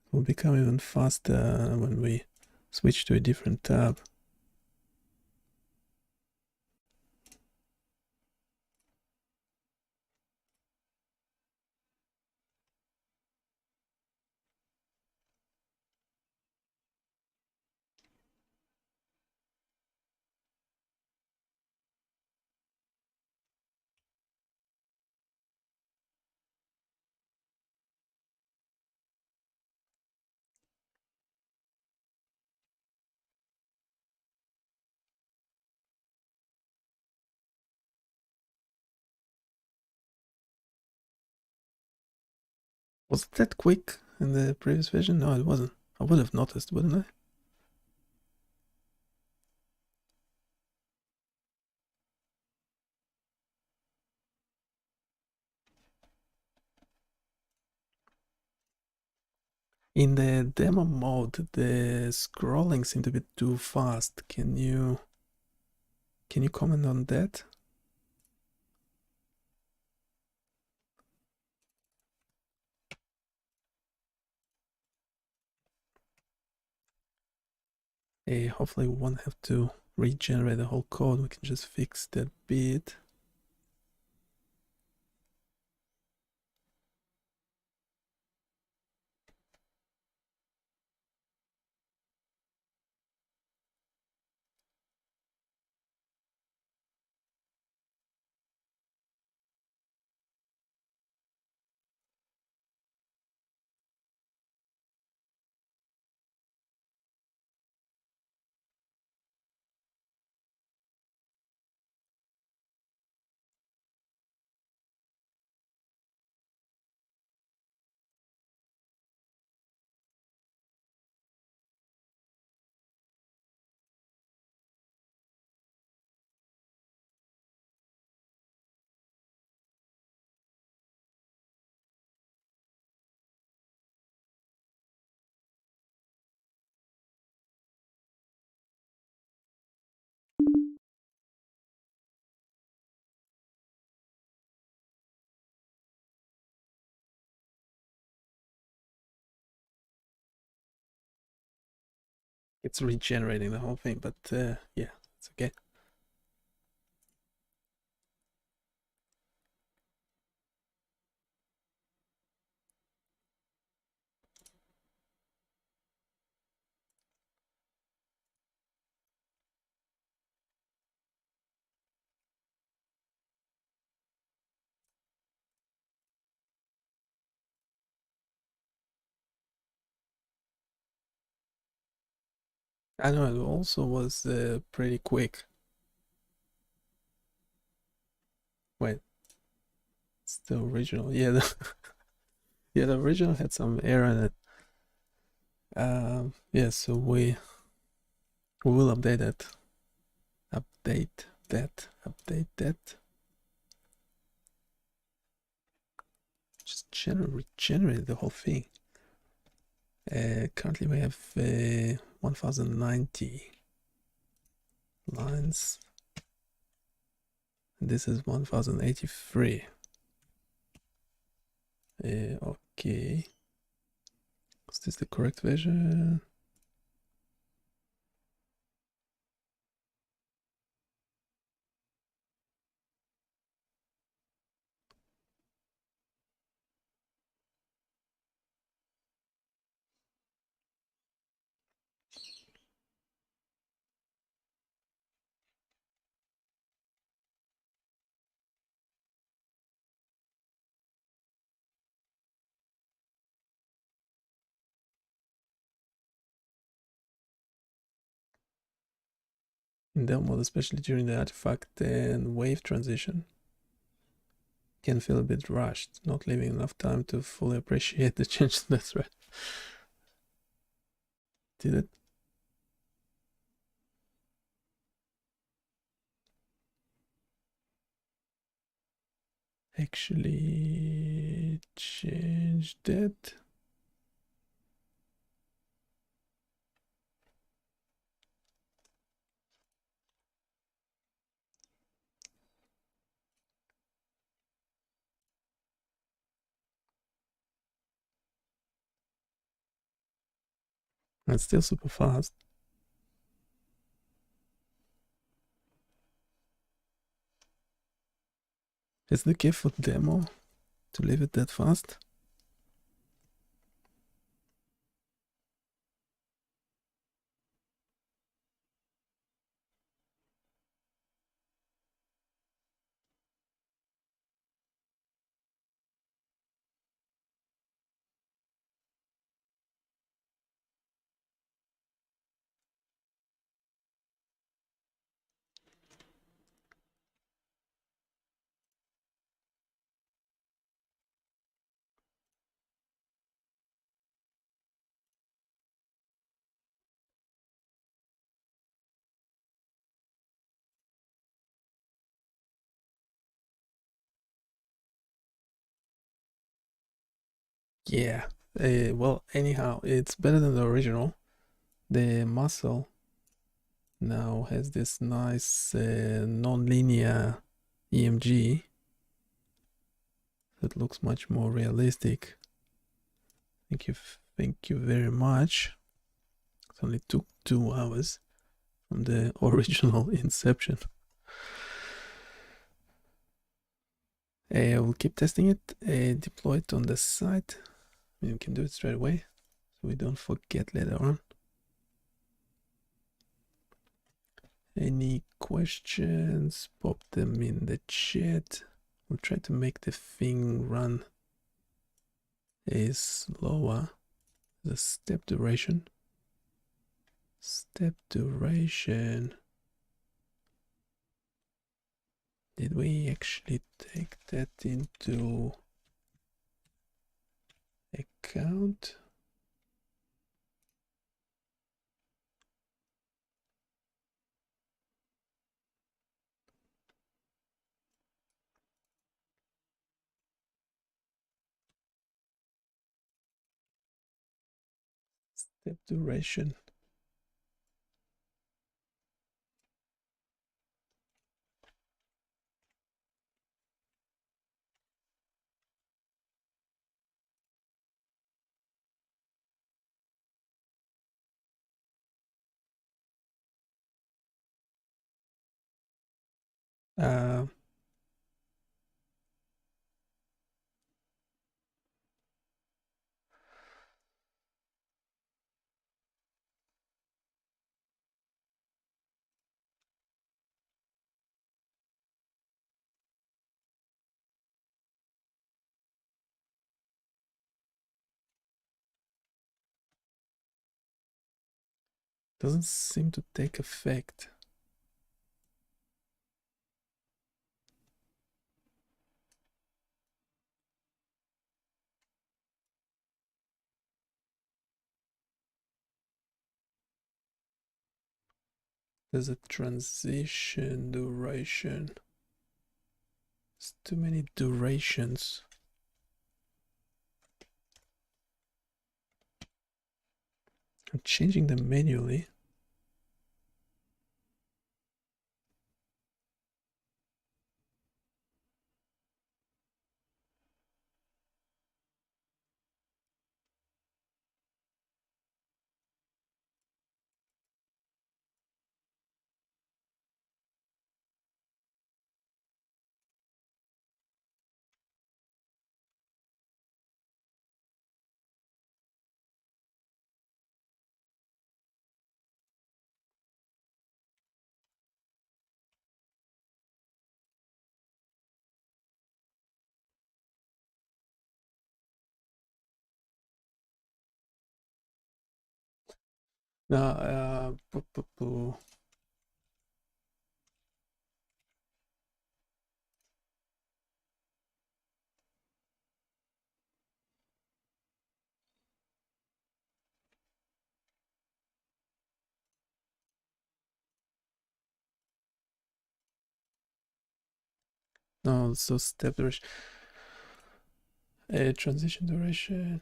It will become even faster when we switch to a different tab. Was it that quick in the previous version? No, it wasn't. I would have noticed, wouldn't I? In the demo mode, the scrolling seemed a bit too fast. Can you comment on that? Hopefully we won't have to regenerate the whole code. We can just fix that bit. It's regenerating the whole thing, but yeah, it's okay. I know it also was pretty quick. Wait, it's the original. Yeah, yeah, the original had some error in it. Yeah, so we will update that. Update that. Just regenerate the whole thing. Currently we have 1090 lines. And this is 1083. Okay. Is this the correct version? In that mode, especially during the artifact and wave transition, can feel a bit rushed, not leaving enough time to fully appreciate the change. That's right. Did it? Actually changed it. It's still super fast. Is the gift for demo to leave it that fast? Yeah. Well, anyhow, it's better than the original. The muscle now has this nice non-linear EMG that looks much more realistic. Thank you very much. only took 2 hours from the original inception. We'll keep testing it, deploy it on the site. I mean, we can do it straight away so we don't forget later on. Any questions? Pop them in the chat. We'll try to make the thing run slower. The step duration. Step duration. Did we actually take that into account? Step duration. Uh, doesn't seem to take effect. There's a transition duration. It's too many durations. I'm changing them manually. Now, no, so step duration. Transition duration.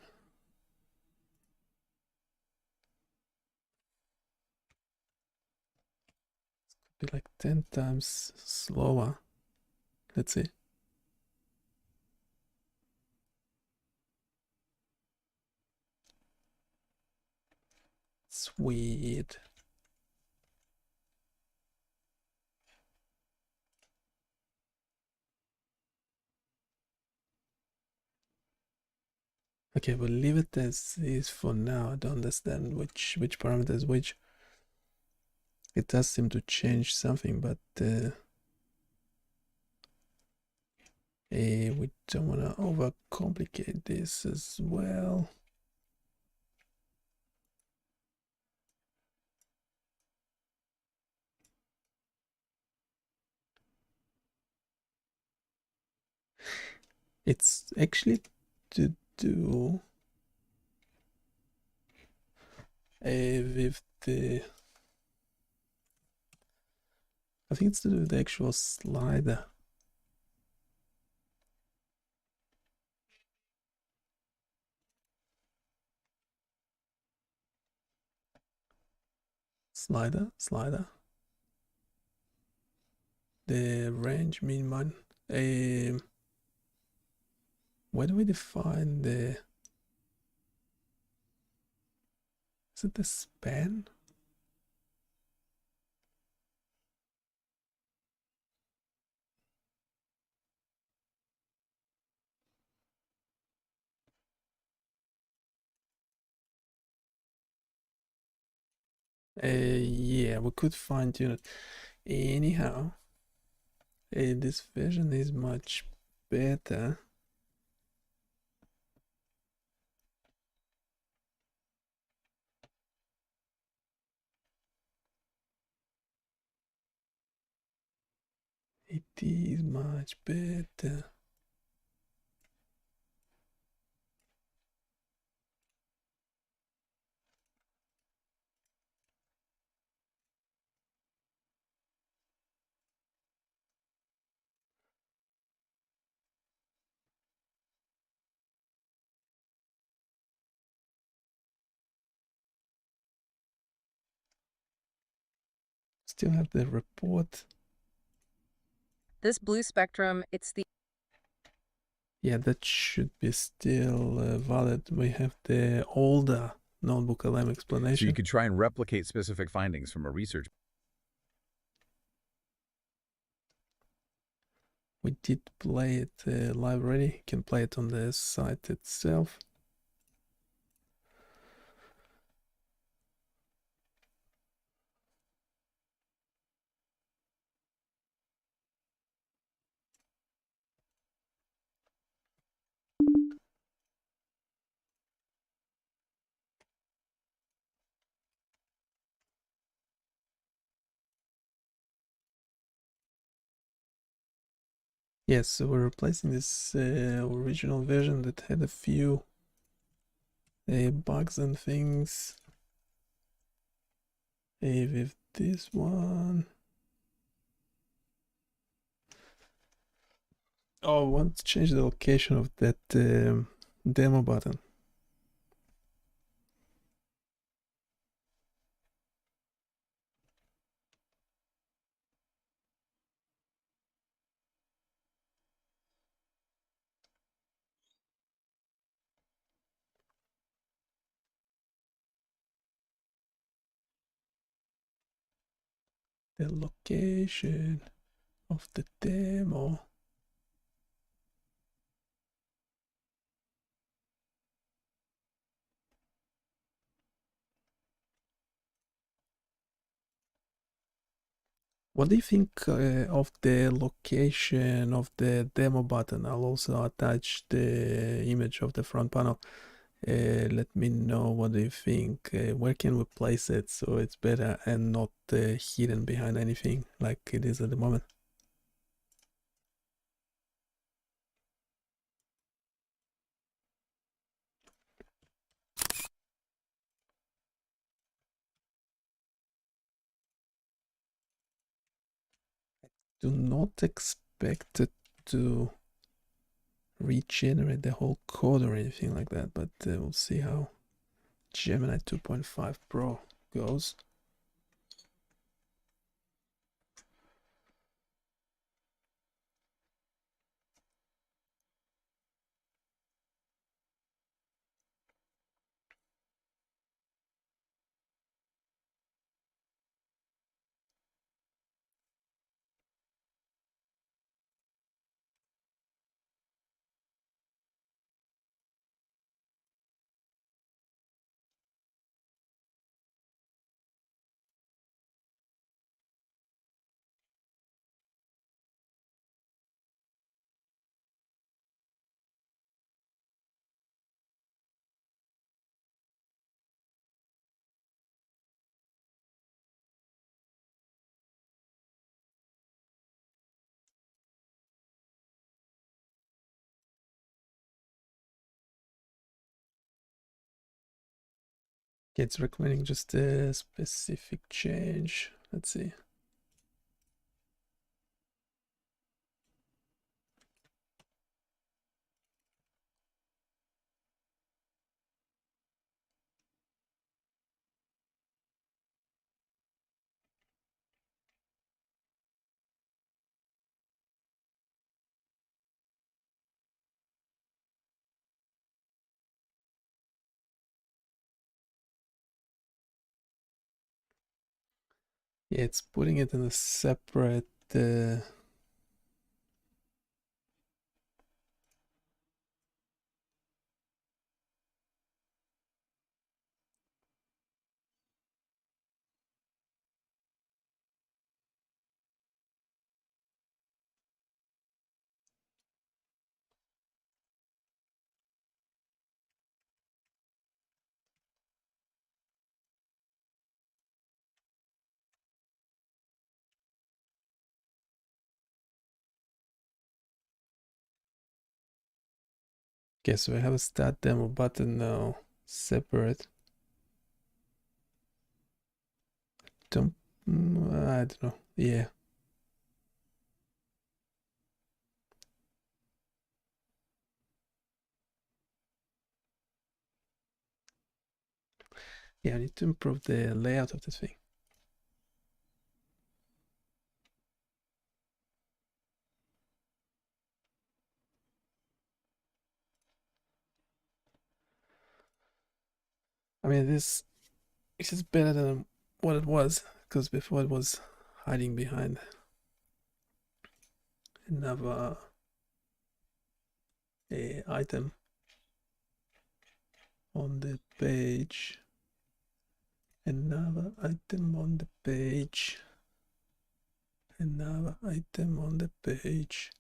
Be like 10 times slower. Let's see. Sweet. Okay, we'll leave it as is for now. I don't understand which parameters which. It does seem to change something, but we don't want to overcomplicate this as well. It's actually to do with the, I think it's to do with the actual slider. Slider. The range min. Where do we define the Is it the span? Yeah, we could fine tune it. Anyhow, this version is much better. It is much better. Still have the report. This blue spectrum, it's the Yeah, that should be still valid. We have the older notebook LM So explanation. you could try and replicate specific findings from a research. We did play it live already. You can play it on the site itself. Yes, so we're replacing this original version that had a few bugs and things with this one. Oh, I want to change the location of that demo button. The location of the demo. What do you think of the location of the demo button? I'll also attach the image of the front panel. Let me know what do you think. Where can we place it so it's better and not hidden behind anything like it is at the moment? Do not expect it to regenerate the whole code or anything like that, but we'll see how Gemini 2.5 Pro goes. It's recommending just a specific change. Let's see. Yeah, it's putting it in a separate okay, so I have a start demo button now, separate. I don't know. Yeah. Yeah, I need to improve the layout of this thing. I mean, this is better than what it was, because before it was hiding behind another item on the page, another item on the page, another item on the page.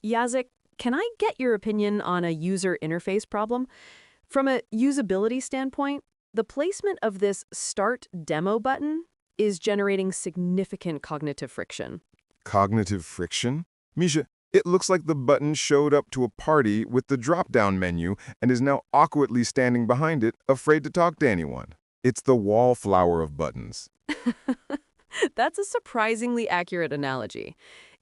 Yazik, can I get your opinion on a user interface problem? From a usability standpoint, the placement of this Start Demo button is generating significant cognitive friction. Cognitive friction? Misha, it looks like the button showed up to a party with the drop-down menu and is now awkwardly standing behind it, afraid to talk to anyone. It's the wallflower of buttons. That's a surprisingly accurate analogy.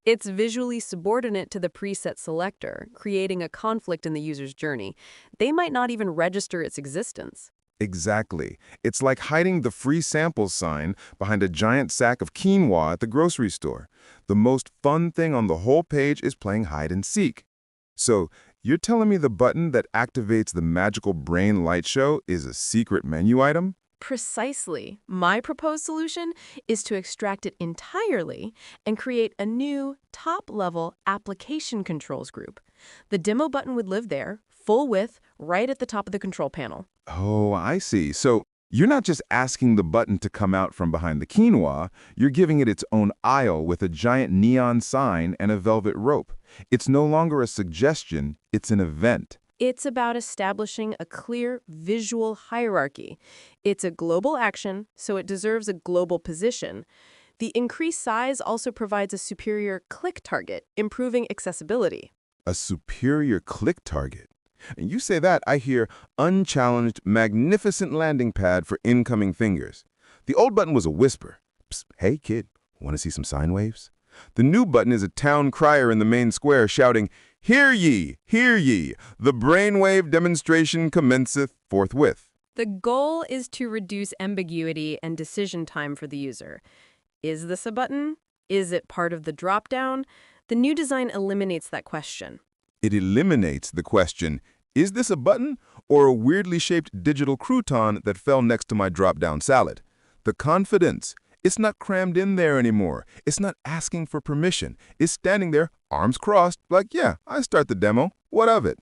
It's visually subordinate to the preset selector, creating a conflict in the user's journey. They might not even register its existence. Exactly. It's like hiding the free samples sign behind a giant sack of quinoa at the grocery store. The most fun thing on the whole page is playing hide and seek. So, you're telling me the button that activates the magical brain light show is a secret menu item? Precisely. My proposed solution is to extract it entirely and create a new, top-level application controls group. The demo button would live there, full width, right at the top of the control panel. Oh, I see. So, you're not just asking the button to come out from behind the quinoa, you're giving it its own aisle with a giant neon sign and a velvet rope. It's no longer a suggestion, it's an event. It's about establishing a clear visual hierarchy. It's a global action, so it deserves a global position. The increased size also provides a superior click target, improving accessibility. A superior click target. And you say that, I hear unchallenged, magnificent landing pad for incoming fingers. The old button was a whisper. Psst, hey kid, want to see some sine waves? The new button is a town crier in the main square shouting, hear ye, the brainwave demonstration commenceth forthwith. The goal is to reduce ambiguity and decision time for the user. Is this a button? Is it part of the dropdown? The new design eliminates that question. It eliminates the question, is this a button or a weirdly shaped digital crouton that fell next to my drop-down salad? The confidence, it's not crammed in there anymore. It's not asking for permission. It's standing there, arms crossed, like, yeah, I start the demo. What of it?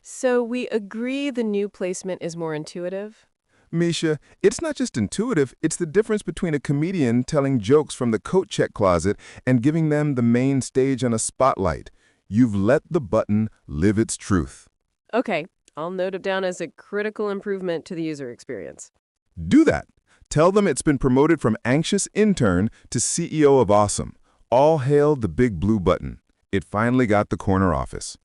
So we agree the new placement is more intuitive? Misha, it's not just intuitive, it's the difference between a comedian telling jokes from the coat check closet and giving them the main stage on a spotlight. You've let the button live its truth. Okay, I'll note it down as a critical improvement to the user experience. Do that. Tell them it's been promoted from anxious intern to CEO of Awesome. All hail the big blue button. It finally got the corner office.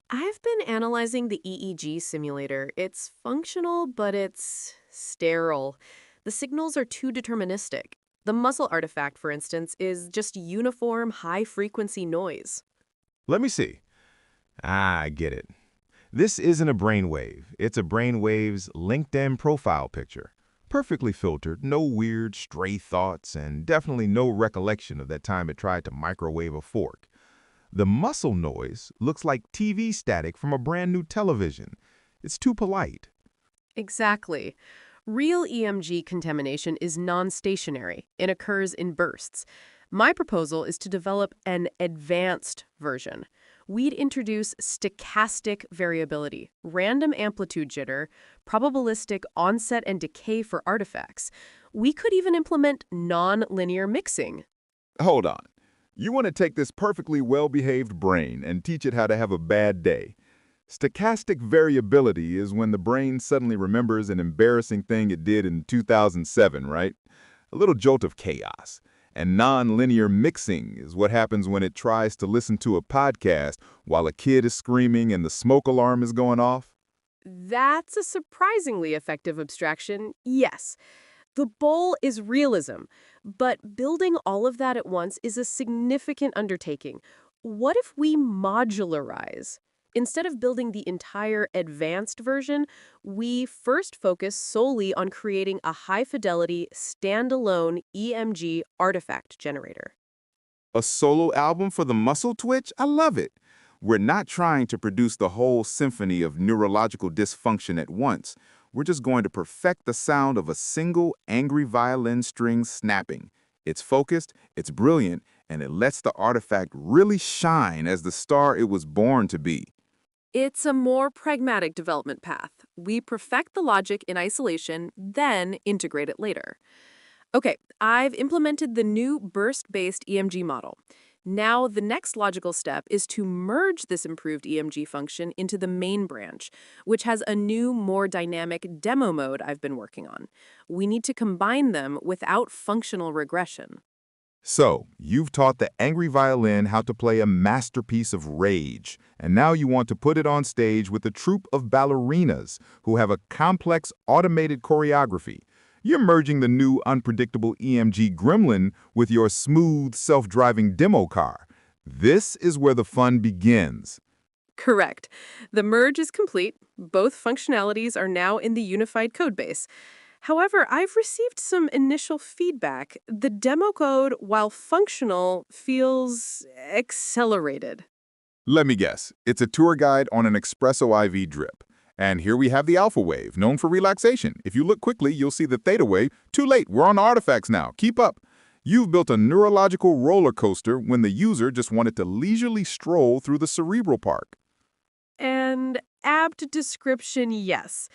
I've been analyzing the EEG simulator. It's functional, but it's sterile. The signals are too deterministic. The muscle artifact, for instance, is just uniform high-frequency noise. Let me see. I get it. This isn't a brainwave. It's a brainwave's LinkedIn profile picture. Perfectly filtered, no weird, stray thoughts, and definitely no recollection of that time it tried to microwave a fork. The muscle noise looks like TV static from a brand new television. It's too polite. Exactly. Real EMG contamination is non-stationary and occurs in bursts. My proposal is to develop an advanced version. We'd introduce stochastic variability, random amplitude jitter, probabilistic onset and decay for artifacts. We could even implement non-linear mixing. Hold on. You want to take this perfectly well-behaved brain and teach it how to have a bad day. Stochastic variability is when the brain suddenly remembers an embarrassing thing it did in 2007, right? A little jolt of chaos. And non-linear mixing is what happens when it tries to listen to a podcast while a kid is screaming and the smoke alarm is going off. That's a surprisingly effective abstraction, yes. The bowl is realism, but building all of that at once is a significant undertaking. What if we modularize? Instead of building the entire advanced version, we first focus solely on creating a high-fidelity, standalone EMG artifact generator. A solo album for the muscle twitch? I love it. We're not trying to produce the whole symphony of neurological dysfunction at once. We're just going to perfect the sound of a single angry violin string snapping. It's focused, it's brilliant, and it lets the artifact really shine as the star it was born to be. It's a more pragmatic development path. We perfect the logic in isolation, then integrate it later. Okay, I've implemented the new burst-based EMG model. Now, the next logical step is to merge this improved EMG function into the main branch, which has a new, more dynamic demo mode I've been working on. We need to combine them without functional regression. So, you've taught the angry violin how to play a masterpiece of rage, and now you want to put it on stage with a troupe of ballerinas who have a complex automated choreography. You're merging the new unpredictable EMG gremlin with your smooth, self-driving demo car. This is where the fun begins. Correct. The merge is complete. Both functionalities are now in the unified codebase. However, I've received some initial feedback. The demo code, while functional, feels accelerated. Let me guess. It's a tour guide on an espresso IV drip. And here we have the alpha wave, known for relaxation. If you look quickly, you'll see the theta wave. Too late, we're on artifacts now. Keep up. You've built a neurological roller coaster when the user just wanted to leisurely stroll through the cerebral park. And apt description, yes.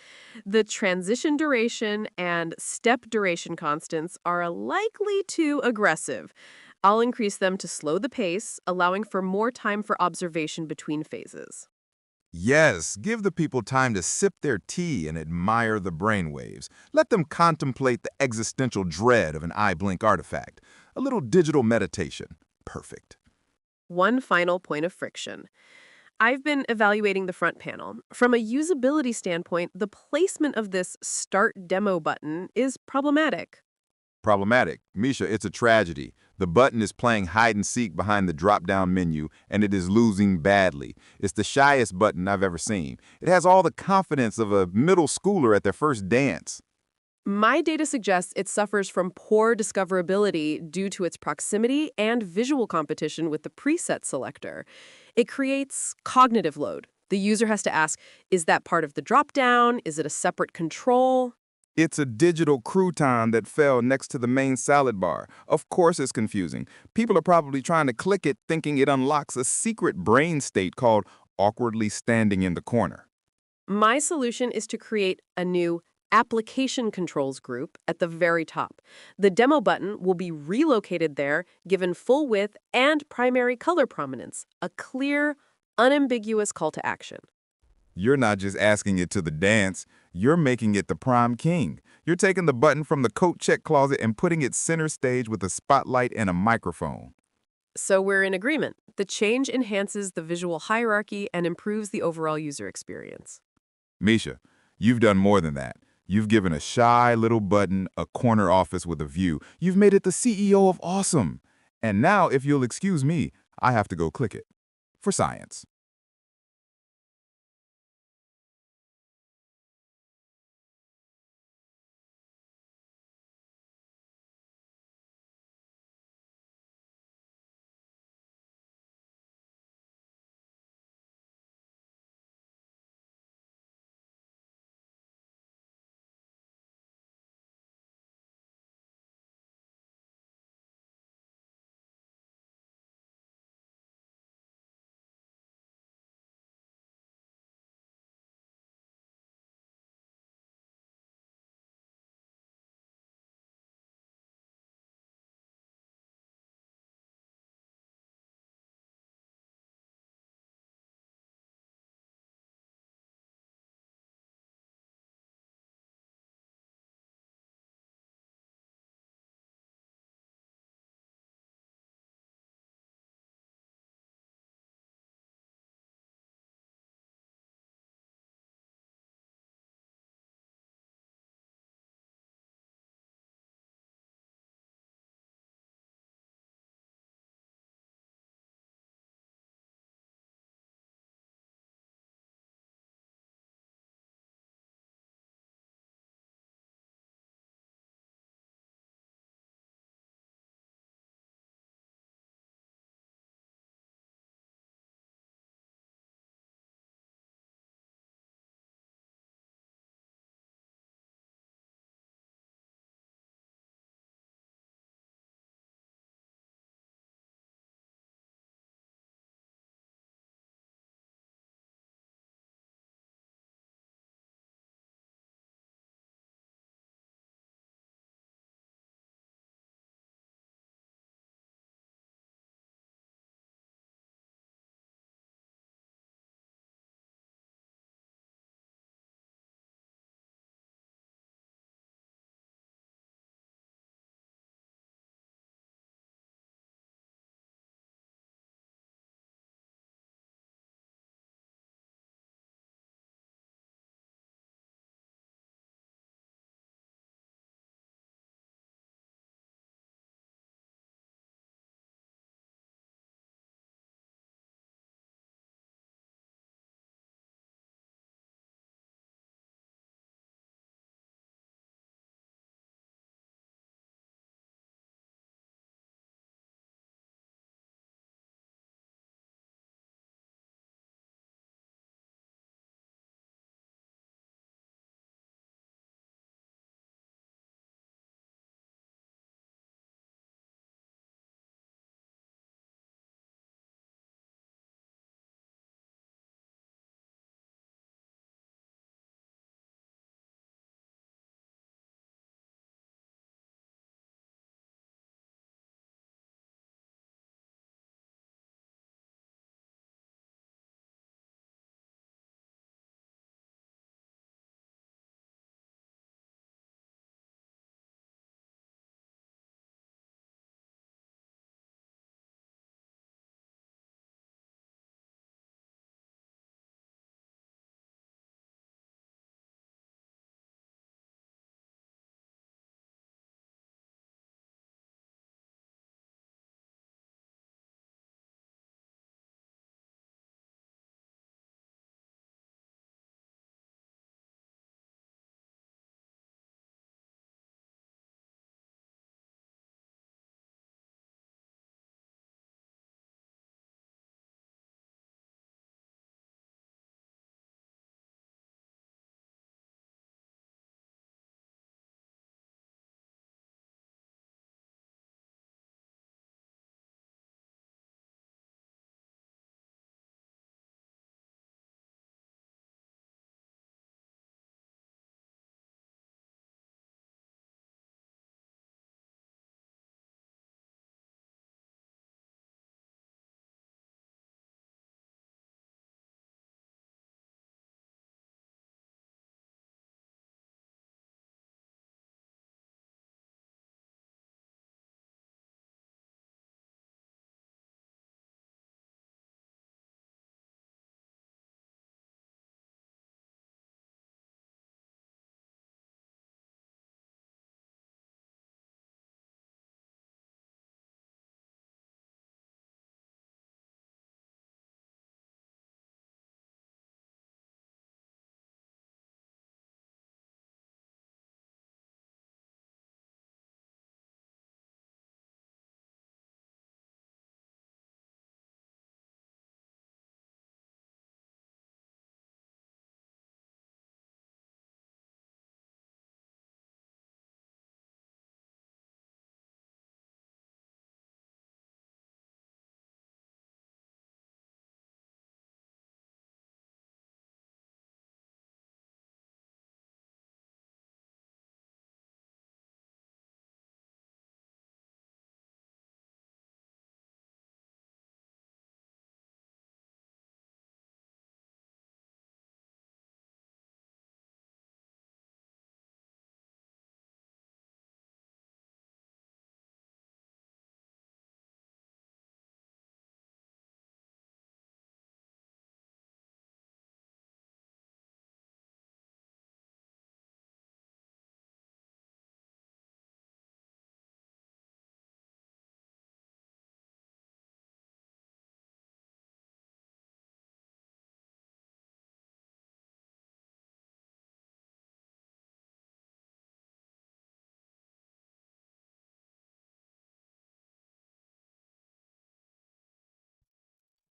The transition duration and step duration constants are likely too aggressive. I'll increase them to slow the pace, allowing for more time for observation between phases. Yes, give the people time to sip their tea and admire the brainwaves. Let them contemplate the existential dread of an eye blink artifact. A little digital meditation. Perfect. One final point of friction. I've been evaluating the front panel. From a usability standpoint, the placement of this Start Demo button is problematic. Problematic. Misha, it's a tragedy. The button is playing hide-and-seek behind the drop-down menu, and it is losing badly. It's the shyest button I've ever seen. It has all the confidence of a middle schooler at their first dance. My data suggests it suffers from poor discoverability due to its proximity and visual competition with the preset selector. It creates cognitive load. The user has to ask, is that part of the drop-down? Is it a separate control? It's a digital crouton that fell next to the main salad bar. Of course it's confusing. People are probably trying to click it thinking it unlocks a secret brain state called awkwardly standing in the corner. My solution is to create a new Application Controls group at the very top. The demo button will be relocated there, given full width and primary color prominence, a clear, unambiguous call to action. You're not just asking it to the dance, you're making it the prime king. You're taking the button from the coat check closet and putting it center stage with a spotlight and a microphone. So we're in agreement. The change enhances the visual hierarchy and improves the overall user experience. Misha, you've done more than that. You've given a shy little button a corner office with a view. You've made it the CEO of awesome. And now, if you'll excuse me, I have to go click it. For science.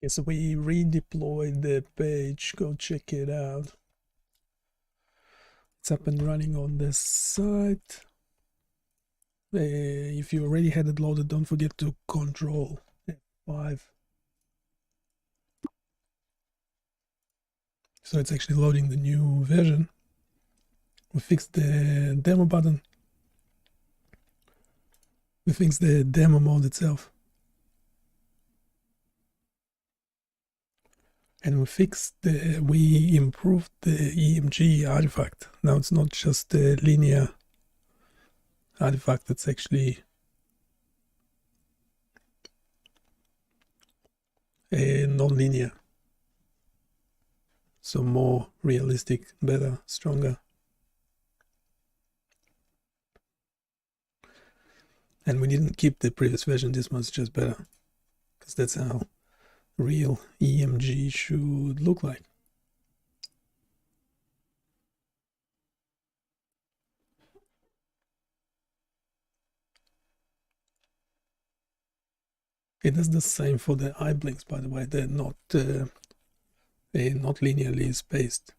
Okay, so we redeployed the page. Go check it out. It's up and running on the site. If you already had it loaded, don't forget to Control F5. So it's actually loading the new version. We fixed the demo button. We fixed the demo mode itself. And we improved the EMG artifact. Now it's not just a linear artifact, it's actually a non-linear. So more realistic, better, stronger. And we didn't keep the previous version, this one's just better. Because that's how real EMG should look like. It does the same for the eye blinks, by the way. They're not linearly spaced.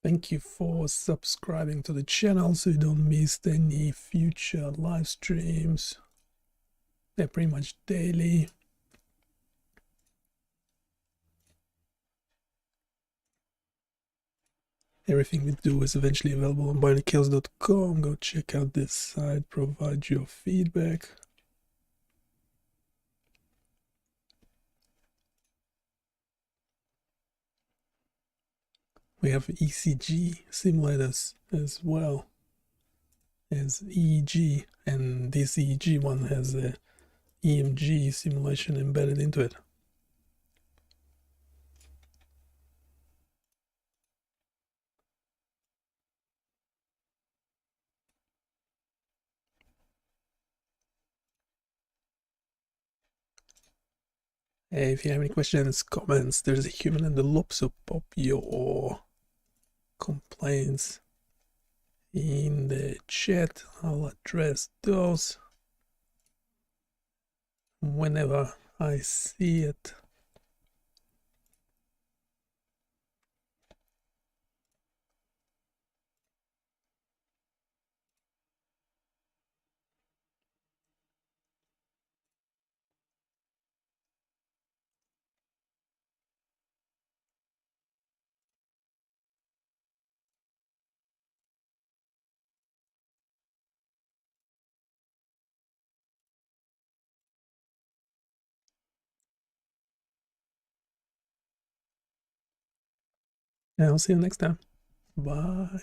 Thank you for subscribing to the channel so you don't miss any future live streams. They're pretty much daily. Everything we do is eventually available on BioniChaos.com. Go check out this site, provide your feedback. We have ECG simulators as well as EEG, and this EEG one has a EMG simulation embedded into it. Hey, if you have any questions, comments, there's a human in the loop, so pop your complaints in the chat. I'll address those whenever I see it. And I'll see you next time. Bye.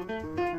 Bye.